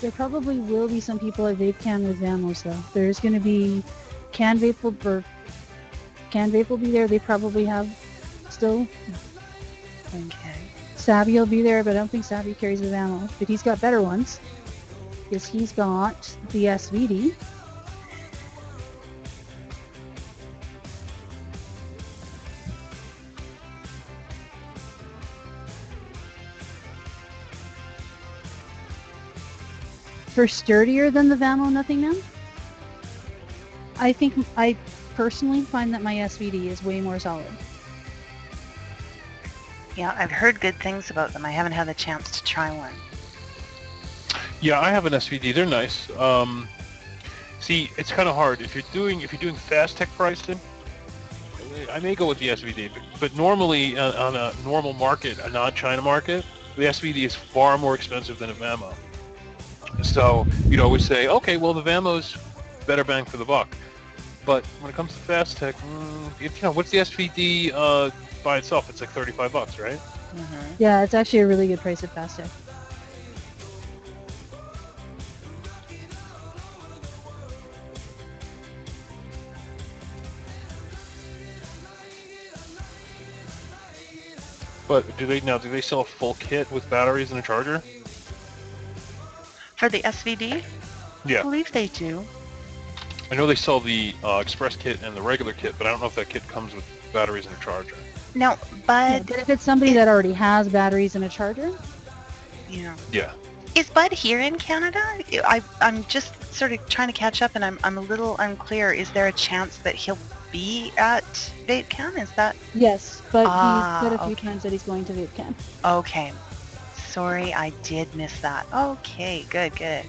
S3: There probably will be some people at VapeCam with Vamos though. There's going to be Can Vape will be there. They probably have still.
S2: Okay.
S3: Savvy will be there, but I don't think Savvy carries a Vamo. But he's got better ones because he's got the SVD. For sturdier than the Vamo Nothing Man, I personally find that my SVD is way more solid.
S2: Yeah, I've heard good things about them. I haven't had the chance to try one.
S1: Yeah, I have an SVD. They're nice. See, it's kind of hard if you're doing fast tech pricing. I may go with the SVD, but normally on a normal market, a non-China market, the SVD is far more expensive than a Vamo. So you'd always say, okay, well the Vamo's better bang for the buck. But when it comes to fast tech, what's the SVD by itself? It's like 35 bucks, right?
S2: Mm-hmm.
S3: Yeah, it's actually a really good price at fast tech.
S1: But do they sell a full kit with batteries and a charger?
S2: For the SVD?
S1: Yeah.
S2: I believe they do.
S1: I know they sell the express kit and the regular kit, but I don't know if that kit comes with batteries and a charger.
S2: No,
S3: Yeah,
S2: Bud.
S3: but if it's somebody that already has batteries and a charger,
S2: Yeah.
S1: Yeah.
S2: Is Bud here in Canada? I'm just sort of trying to catch up, and I'm a little unclear. Is there a chance that he'll be at VapeCam? Is that
S3: yes, but
S2: Ah,
S3: he's said a few
S2: okay.
S3: times that he's going to VapeCam.
S2: okay? Sorry, I did miss that. Okay, good.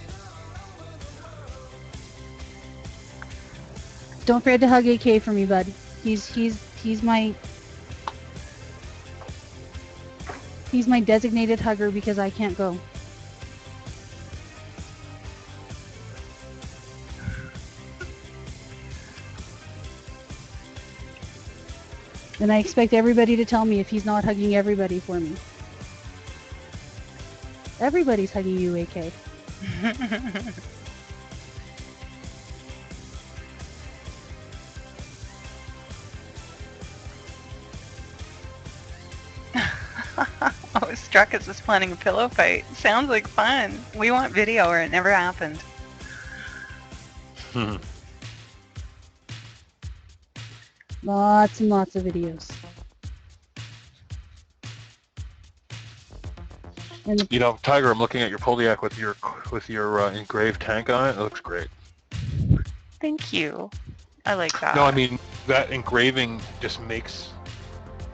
S3: don't forget to hug AK for me, bud. He's my designated hugger because I can't go. And I expect everybody to tell me if he's not hugging everybody for me. Everybody's hugging you, AK.
S2: Oh, Struckus is planning a pillow fight. Sounds like fun. We want video or it never happened.
S3: Lots and lots of videos. And
S1: You know, Tiger, I'm looking at your Poldiac with your engraved tank on it. It looks great.
S2: Thank you. I like that.
S1: No, I mean that engraving just makes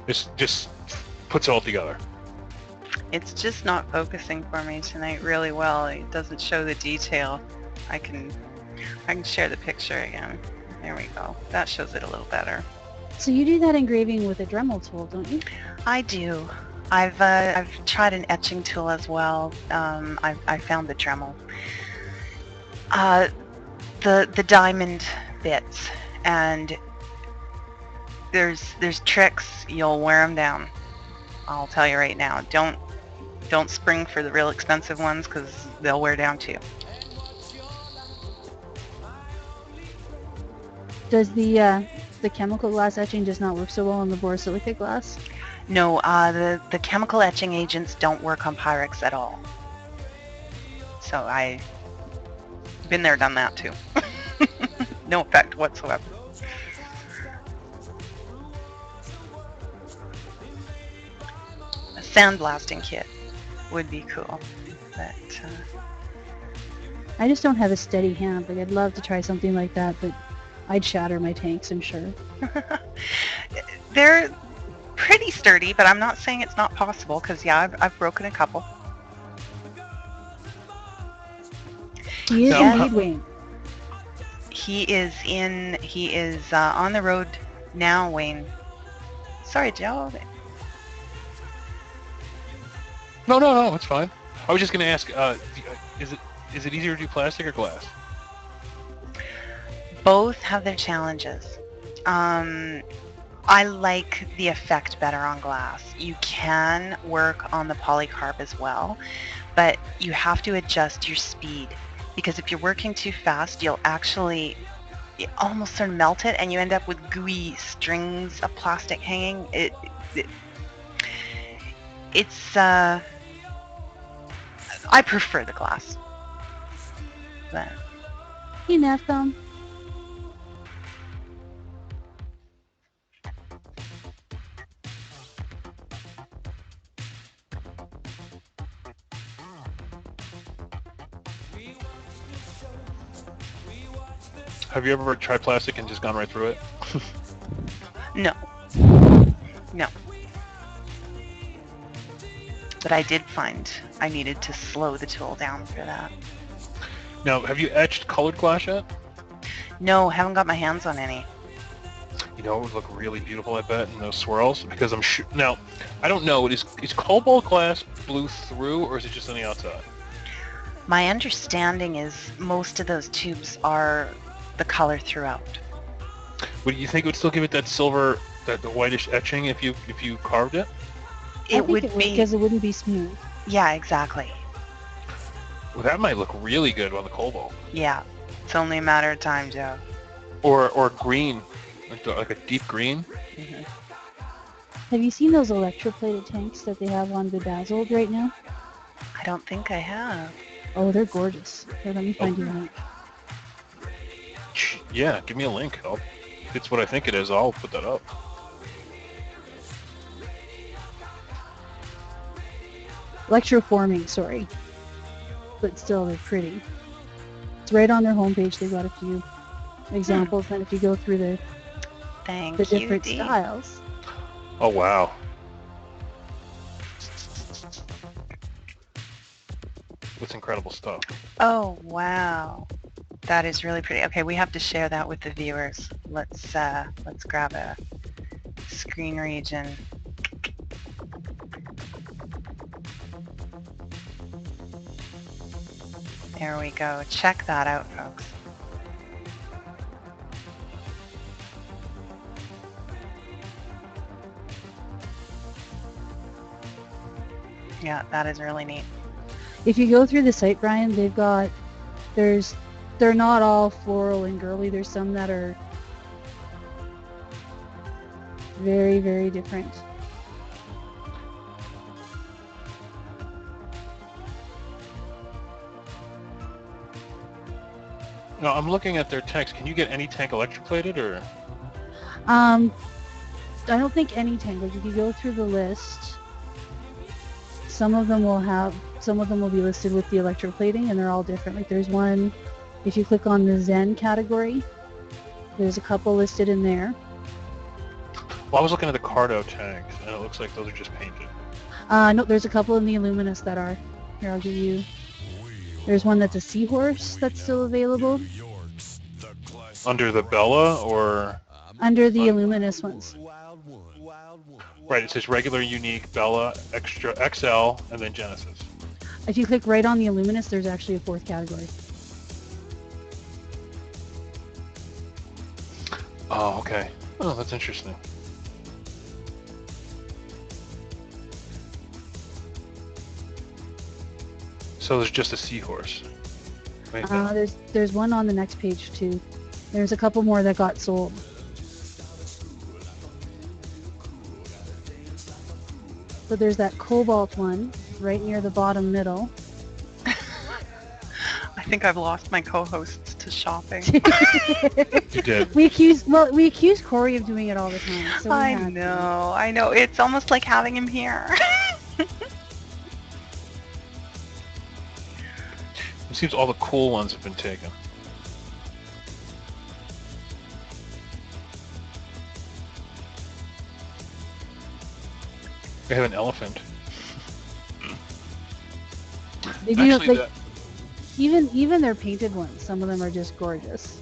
S1: just puts it all together.
S2: It's just not focusing for me tonight really well. It doesn't show the detail. I can share the picture again. There we go. That shows it a little better.
S3: so you do that engraving with a Dremel tool, don't you?
S2: I do. I've tried an etching tool as well. I found the Dremel. The diamond bits, and there's tricks. You'll wear them down. I'll tell you right now. Don't spring for the real expensive ones because they'll wear down too.
S3: Does the chemical glass etching just not work so well on the borosilicate glass?
S2: No, the chemical etching agents don't work on Pyrex at all. So I've been there, done that too. No effect whatsoever. A sandblasting kit would be cool, but
S3: I just don't have a steady hand. Like I'd love to try something like that, but I'd shatter my tanks, I'm sure.
S2: they're pretty sturdy, but I'm not saying it's not possible because yeah, I've broken a couple.
S3: He is
S1: Now,
S3: indeed, Wayne.
S2: He is on the road now, Wayne. Sorry, Joe.
S1: No, it's fine. I was just going to ask, is it easier to do plastic or glass?
S2: Both have their challenges. I like the effect better on glass. You can work on the polycarb as well, but you have to adjust your speed because if you're working too fast, you'll actually almost sort of melt it and you end up with gooey strings of plastic hanging. It's I prefer the glass. But
S3: Hey, Nefthum.
S1: Have you ever tried plastic and just gone right through it?
S2: no. But I did find I needed to slow the tool down for that.
S1: Now, have you etched colored glass yet?
S2: No, haven't got my hands on any.
S1: You know, it would look really beautiful, I bet, in those swirls. Because I'm sure. Now, I don't know. Is cobalt glass blue through, or is it just on the outside?
S2: My understanding is most of those tubes are the color throughout.
S1: Would you think it would still give it that silver, the whitish etching if you carved it?
S2: It would be
S3: because it wouldn't be smooth.
S2: Yeah, exactly.
S1: Well, that might look really good on the cobalt.
S2: Yeah, it's only a matter of time, Joe.
S1: Or green, like a deep green.
S2: Mm-hmm.
S3: Have you seen those electroplated tanks that they have on Bedazzled right now?
S2: I don't think I have.
S3: Oh, they're gorgeous. Here, let me find you a link.
S1: Yeah, give me a link. If it's what I think it is, I'll put that up.
S3: Electroforming, sorry. But still, they're pretty. It's right on their homepage. They've got a few examples, and if you go through the different
S2: Dee.
S3: styles.
S1: Oh, wow. It's incredible stuff.
S2: Oh, wow. That is really pretty. Okay, we have to share that with the viewers. Let's grab a screen region. There we go. Check that out, folks. Yeah, that is really neat.
S3: If you go through the site, Brian, they've got, they're not all floral and girly. There's some that are very, very different.
S1: No, I'm looking at their tanks. Can you get any tank electroplated, or?
S3: I don't think any tank. Like if you go through the list, some of them will be listed with the electroplating, and they're all different. Like there's one, if you click on the Zen category, there's a couple listed in there.
S1: Well, I was looking at the Cardo tanks, and it looks like those are just painted.
S3: No, there's a couple in the Illuminous that are. Here, I'll give you. There's one that's a seahorse that's still available.
S1: Under the Bella, or?
S3: Under the Illuminous ones.
S1: Right, it says regular, unique, Bella, extra, XL, and then Genesis.
S3: If you click right on the Illuminous, there's actually a fourth category.
S1: Oh, okay. Oh, that's interesting. So there's just a seahorse. Right there.
S3: There's one on the next page too. There's a couple more that got sold. So there's that cobalt one right near the bottom middle.
S2: I think I've lost my co-hosts to shopping.
S1: You did.
S3: We accuse Corey of doing it all the time. So
S2: I know. It's almost like having him here.
S1: It seems all the cool ones have been taken. I have an elephant.
S3: They do,
S1: Actually,
S3: like, even their painted ones, some of them are just gorgeous.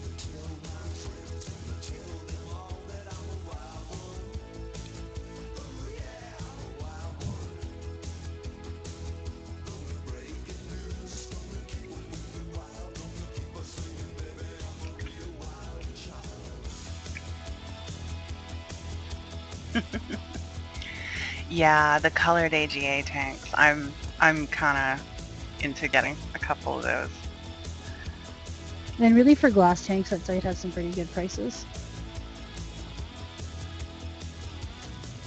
S2: Yeah, the colored AGA tanks. I'm kind of into getting a couple of those.
S3: And really for glass tanks, that site has some pretty good prices.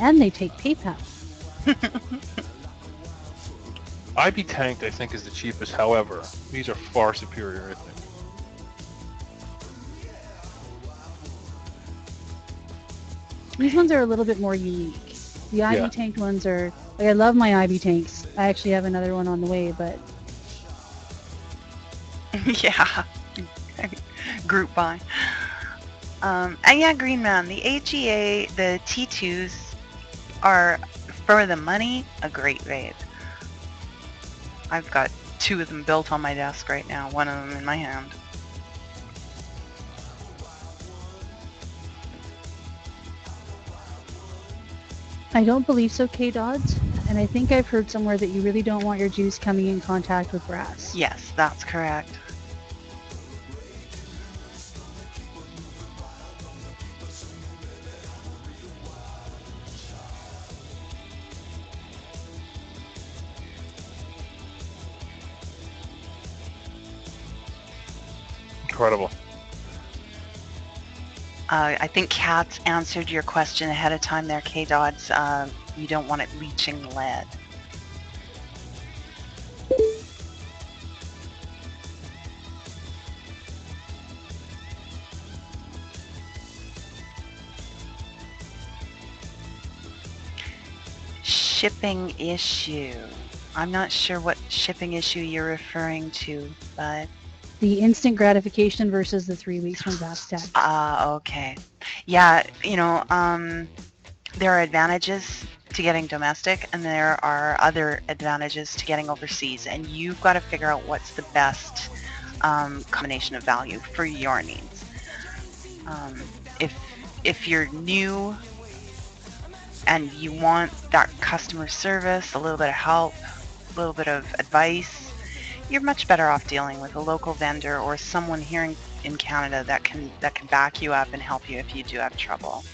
S3: And they take PayPal.
S1: IB tanked, I think, is the cheapest. However, these are far superior, I think.
S3: These ones are a little bit more unique. The IB tanked ones are, like, I love my IB tanks. I actually have another one on the way, but
S2: Yeah, group buy. And yeah, Green Man, the AGA, the T2s are, for the money, a great vape. I've got 2 of them built on my desk right now, one of them in my hand.
S3: I don't believe so, K-Dodds. And I think I've heard somewhere that you really don't want your juice coming in contact with brass.
S2: Yes, that's correct.
S1: Incredible.
S2: I think Kat's answered your question ahead of time there, K-Dodds. You don't want it leaching lead. Shipping issue. I'm not sure what shipping issue you're referring to, but...
S3: The instant gratification versus the 3 weeks from VapeStrong.
S2: Okay. Yeah, you know, there are advantages to getting domestic, and there are other advantages to getting overseas, and you've got to figure out what's the best combination of value for your needs. If you're new and you want that customer service, a little bit of help, a little bit of advice, you're much better off dealing with a local vendor or someone here in Canada that can back you up and help you if you do have trouble.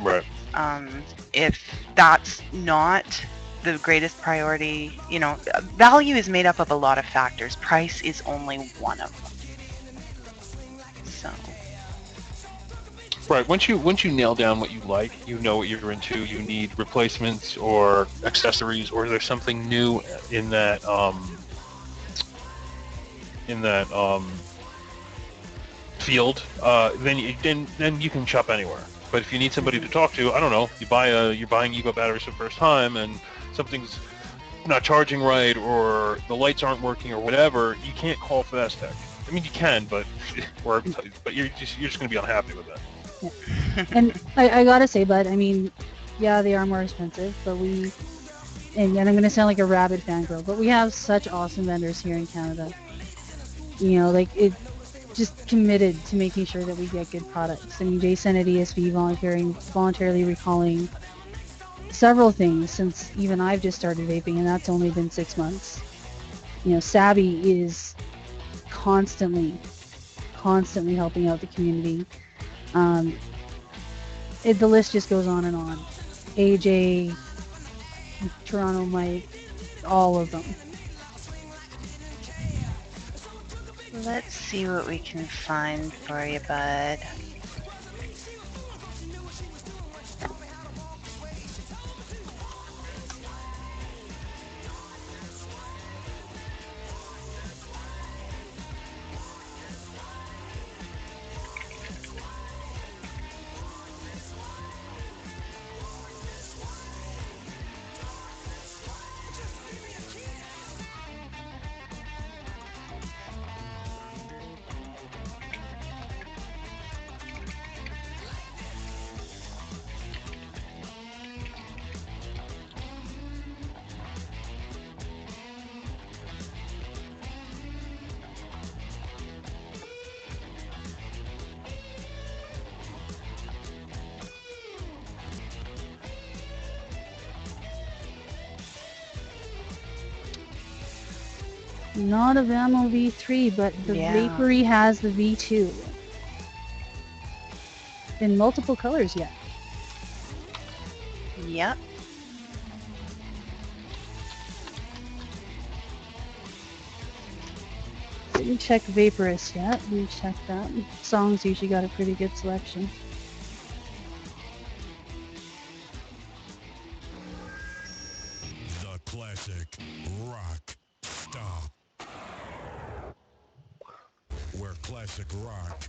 S1: Right.
S2: If that's not the greatest priority, value is made up of a lot of factors. Price is only one of them. So.
S1: Right. Once you nail down what you like, you know what you're into. You need replacements or accessories, or there's something new in that field. Then you can shop anywhere. But if you need somebody to talk to, I don't know, you're buying Evo batteries for the first time and something's not charging right or the lights aren't working or whatever, you can't call Fast Tech. I mean, you can, but you're just going to be unhappy with that.
S3: Yeah. And I gotta say, bud, I mean, yeah, they are more expensive, but and I'm gonna sound like a rabid fangirl, but we have such awesome vendors here in Canada. Like it just committed to making sure that we get good products. I mean, Jason at ESV voluntarily recalling several things since even I've just started vaping, and that's only been 6 months. Sabby is constantly helping out the community. The list just goes on and on. AJ, Toronto Mike, all of them.
S2: Let's see what we can find for you, bud.
S3: Not a Vamo V3, but the Vapory has the V2. In multiple colors yet.
S2: Yep.
S3: Didn't check Vaporous yet. We check that. Songs usually got a pretty good selection.
S4: The classic rock stop. Where classic rock.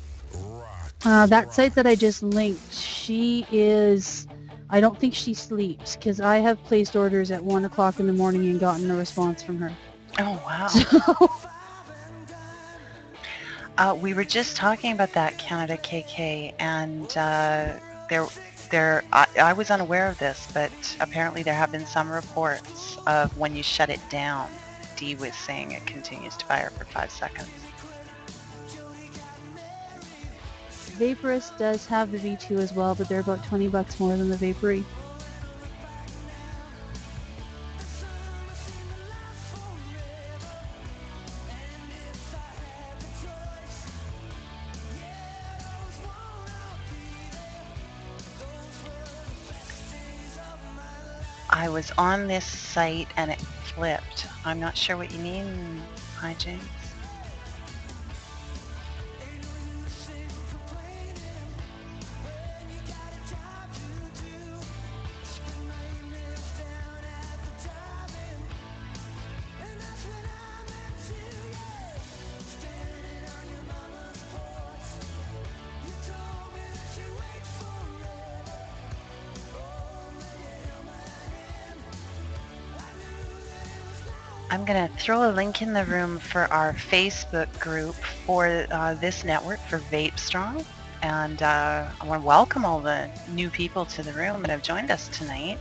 S3: That site that I just linked, she is... I don't think she sleeps, because I have placed orders at 1 o'clock in the morning and gotten a response from her.
S2: Oh, wow. We were just talking about that Canada KK, and I was unaware of this, but apparently there have been some reports of when you shut it down, Dee was saying it continues to fire for 5 seconds.
S3: Vaporous does have the V2 as well, but they're about $20 more than the Vapory.
S2: I was on this site and it flipped. I'm not sure what you mean. Hi, James. I'm going to throw a link in the room for our Facebook group for this network for VapeStrong. And I want to welcome all the new people to the room that have joined us tonight.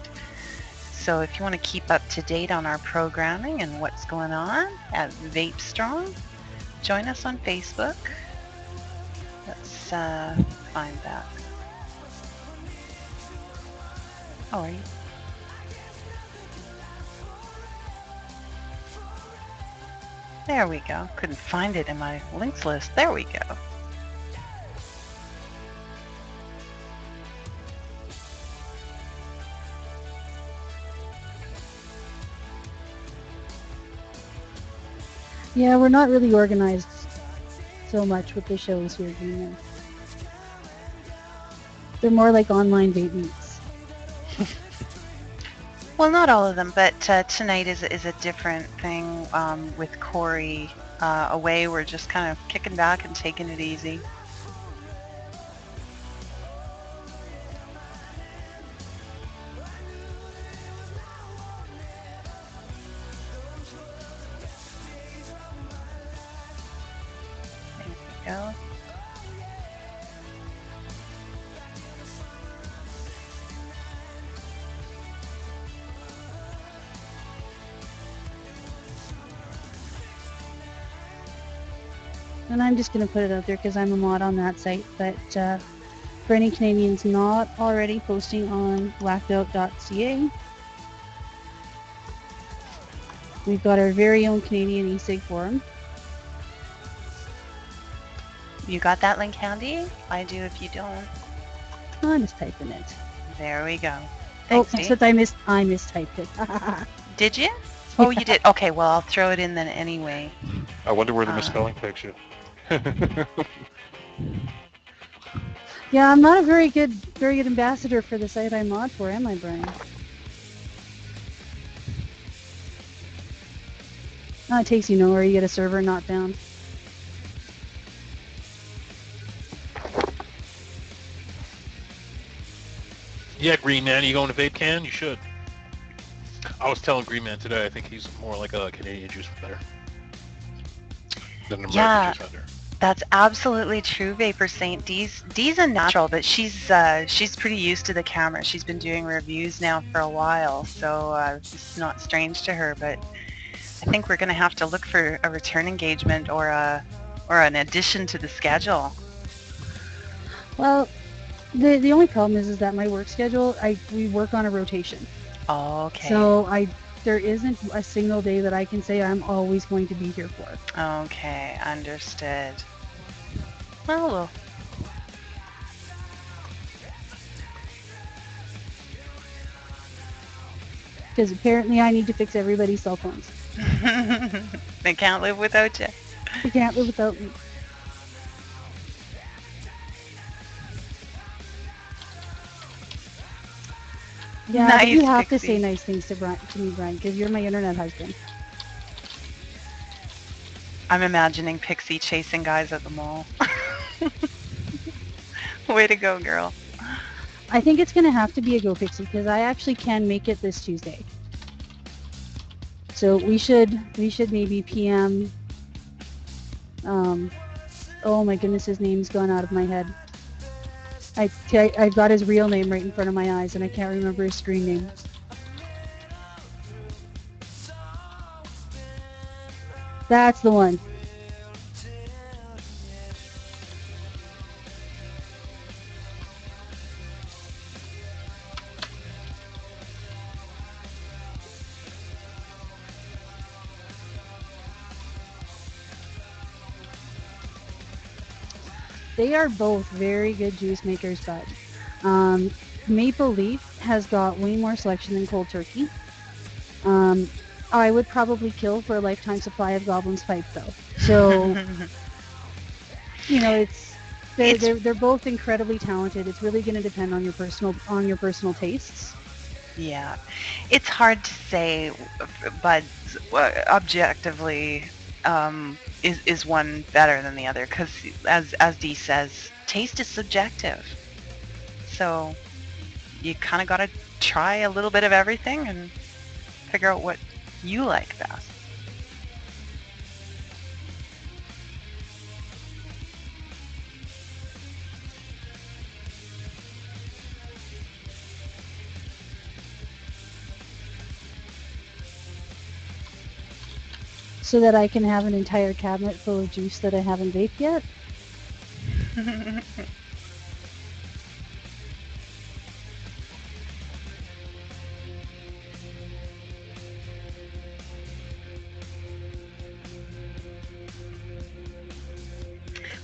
S2: So if you want to keep up to date on our programming and what's going on at VapeStrong, join us on Facebook. Let's find that. Oh, are you? There we go. Couldn't find it in my links list. There we go.
S3: Yeah, we're not really organized so much with the shows here anymore. They're more like online vape meets.
S2: Well, not all of them, but tonight is a different thing with Corey away. We're just kind of kicking back and taking it easy. There we go.
S3: And I'm just going to put it out there because I'm a mod on that site, but for any Canadians not already posting on whackedout.ca, we've got our very own Canadian e-cig forum.
S2: You got that link handy? I do if you don't.
S3: I'm just typing it.
S2: There we go.
S3: Oh,
S2: Thanks, Dee.
S3: except I mistyped it.
S2: Did you? Oh, you did. Okay, well, I'll throw it in then anyway.
S1: I wonder where the misspelling takes you.
S3: Yeah, I'm not a very good ambassador for the site I mod for, am I, Brian? Oh, it takes you nowhere. You get a server not found.
S1: Yeah, Green Man, you going to Vape Can? You should. I was telling Green Man today, I think he's more like a Canadian juice vendor than an American juice vendor.
S2: That's absolutely true, Vapor Saint. Dee's a natural, but she's pretty used to the camera. She's been doing reviews now for a while, so it's not strange to her. But I think we're going to have to look for a return engagement or an addition to the schedule.
S3: Well, the only problem is that my work schedule, we work on a rotation.
S2: Okay.
S3: So there isn't a single day that I can say I'm always going to be here for.
S2: Okay, understood. Well,
S3: because apparently I need to fix everybody's cell phones.
S2: they can't live without you.
S3: They can't live without me. Yeah,
S2: nice,
S3: but you have
S2: Pixie.
S3: to say nice things to me, Brian, because you're my internet husband.
S2: I'm imagining Pixie chasing guys at the mall. Way to go, girl.
S3: I think it's going to have to be a Go Pixie because I actually can make it this Tuesday. So we should maybe PM. Oh my goodness, his name's gone out of my head. I've got his real name right in front of my eyes and I can't remember his screen name. That's the one. They are both very good juice makers, but Maple Leaf has got way more selection than Cold Turkey. I would probably kill for a lifetime supply of Goblin's Pipe, though. So, you know, they're both incredibly talented. It's really going to depend on your personal tastes.
S2: Yeah, it's hard to say, but objectively, is one better than the other? Because as Dee says, taste is subjective. So you kind of got to try a little bit of everything and figure out what you like best.
S3: so that I can have an entire cabinet full of juice that I haven't vaped yet.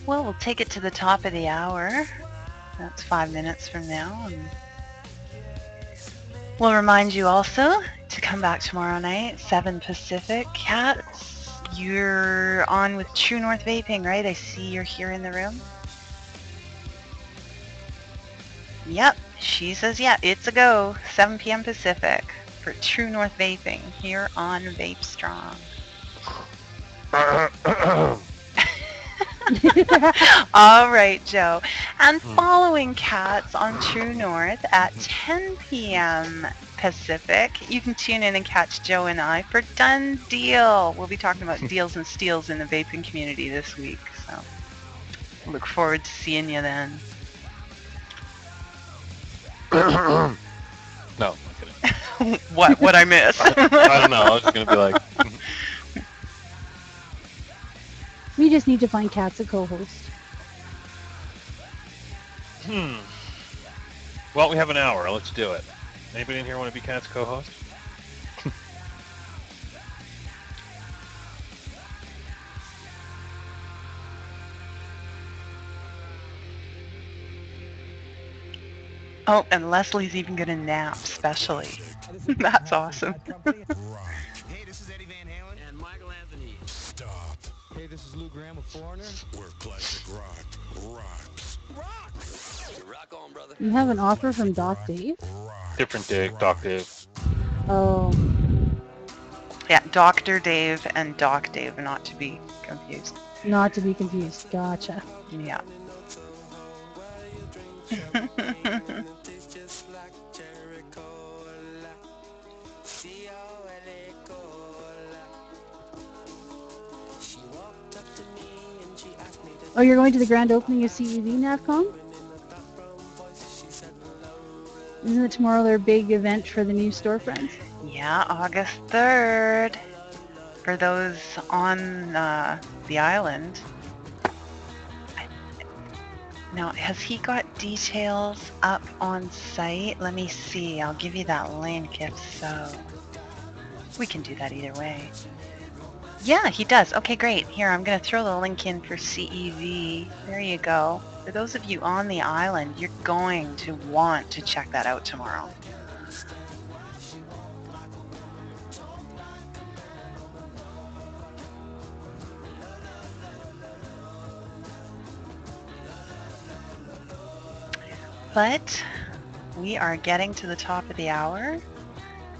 S2: Well, we'll take it to the top of the hour. That's 5 minutes from now. And we'll remind you also to come back tomorrow night, 7 Pacific. Cats, you're on with True North Vaping, right? I see you're here in the room. Yep, she says, yeah, it's a go. 7 p.m. Pacific for True North Vaping here on VapeStrong. All right, Joe. And following Cats on True North at 10 p.m. Pacific, you can tune in and catch Joe and I for Done Deal. We'll be talking about deals and steals in the vaping community this week. So look forward to seeing you then.
S1: No, I'm kidding.
S2: What I miss?
S1: I don't know. I was just gonna be like,
S3: We just need to find Cats a co-host.
S1: Well, we have an hour. Let's do it. Anybody in here want to be Cat's co-host?
S2: Oh, and Leslie's even gonna nap, specially. That's awesome.
S5: Hey, this is Eddie Van Halen.
S6: And Michael Anthony.
S4: Stop.
S5: Hey, this is Lou Graham with Foreigner.
S4: Where classic rock rocks.
S6: Rock on, brother.
S3: You have an offer from Doc Dave?
S4: Rock.
S1: Different Dave, Doc Dave.
S3: Oh,
S2: Yeah, Dr. Dave and Doc Dave, not to be confused.
S3: not to be confused. Gotcha.
S2: Yeah.
S3: Oh, you're going to the grand opening of CEV NavCon? Isn't it tomorrow their big event for the new storefronts?
S2: Yeah, August 3rd. For those on the island. Now, has he got details up on site? Let me see. I'll give you that link if so. We can do that either way. Yeah, he does. Okay, great. Here, I'm going to throw the link in for CEV. There you go. For those of you on the island, you're going to want to check that out tomorrow. But we are getting to the top of the hour.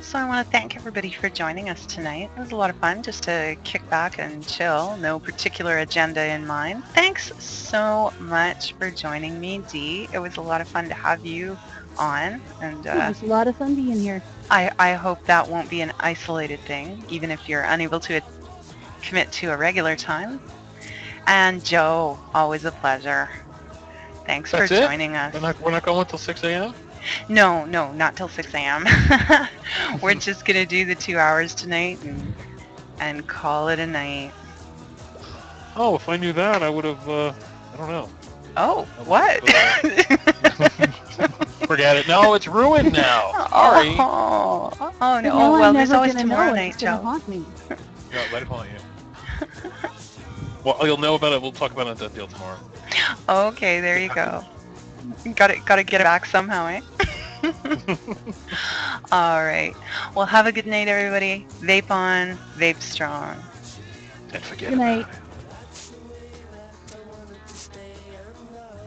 S2: So I want to thank everybody for joining us tonight. It was a lot of fun just to kick back and chill. No particular agenda in mind. Thanks so much for joining me, Dee. It was a lot of fun to have you on. And
S3: It was a lot of fun being here.
S2: I hope that won't be an isolated thing, even if you're unable to commit to a regular time. And Joe, always a pleasure. Thanks
S1: That's
S2: for
S1: it?
S2: joining us.
S1: We're not going until 6 a.m.?
S2: No, not till 6 a.m. We're just going to do the 2 hours tonight and call it a night.
S1: Oh, if I knew that, I would have, I don't know.
S2: Oh, what?
S1: Forget it. No, it's ruined now. Sorry.
S2: Oh, no.
S3: No,
S2: Oh, well,
S3: I'm
S2: there's
S3: never
S2: always
S3: gonna
S2: tomorrow
S3: know.
S2: night,
S3: It's gonna
S2: Joe.
S3: haunt me.
S1: No, let it haunt you. Well, you'll know about it. We'll talk about it on Dead Deal tomorrow.
S2: Okay, there you go. Got to get it back somehow, eh? All right. Well, have a good night, everybody. Vape on, vape strong.
S1: And forget
S3: Good
S1: about
S3: night.
S1: it.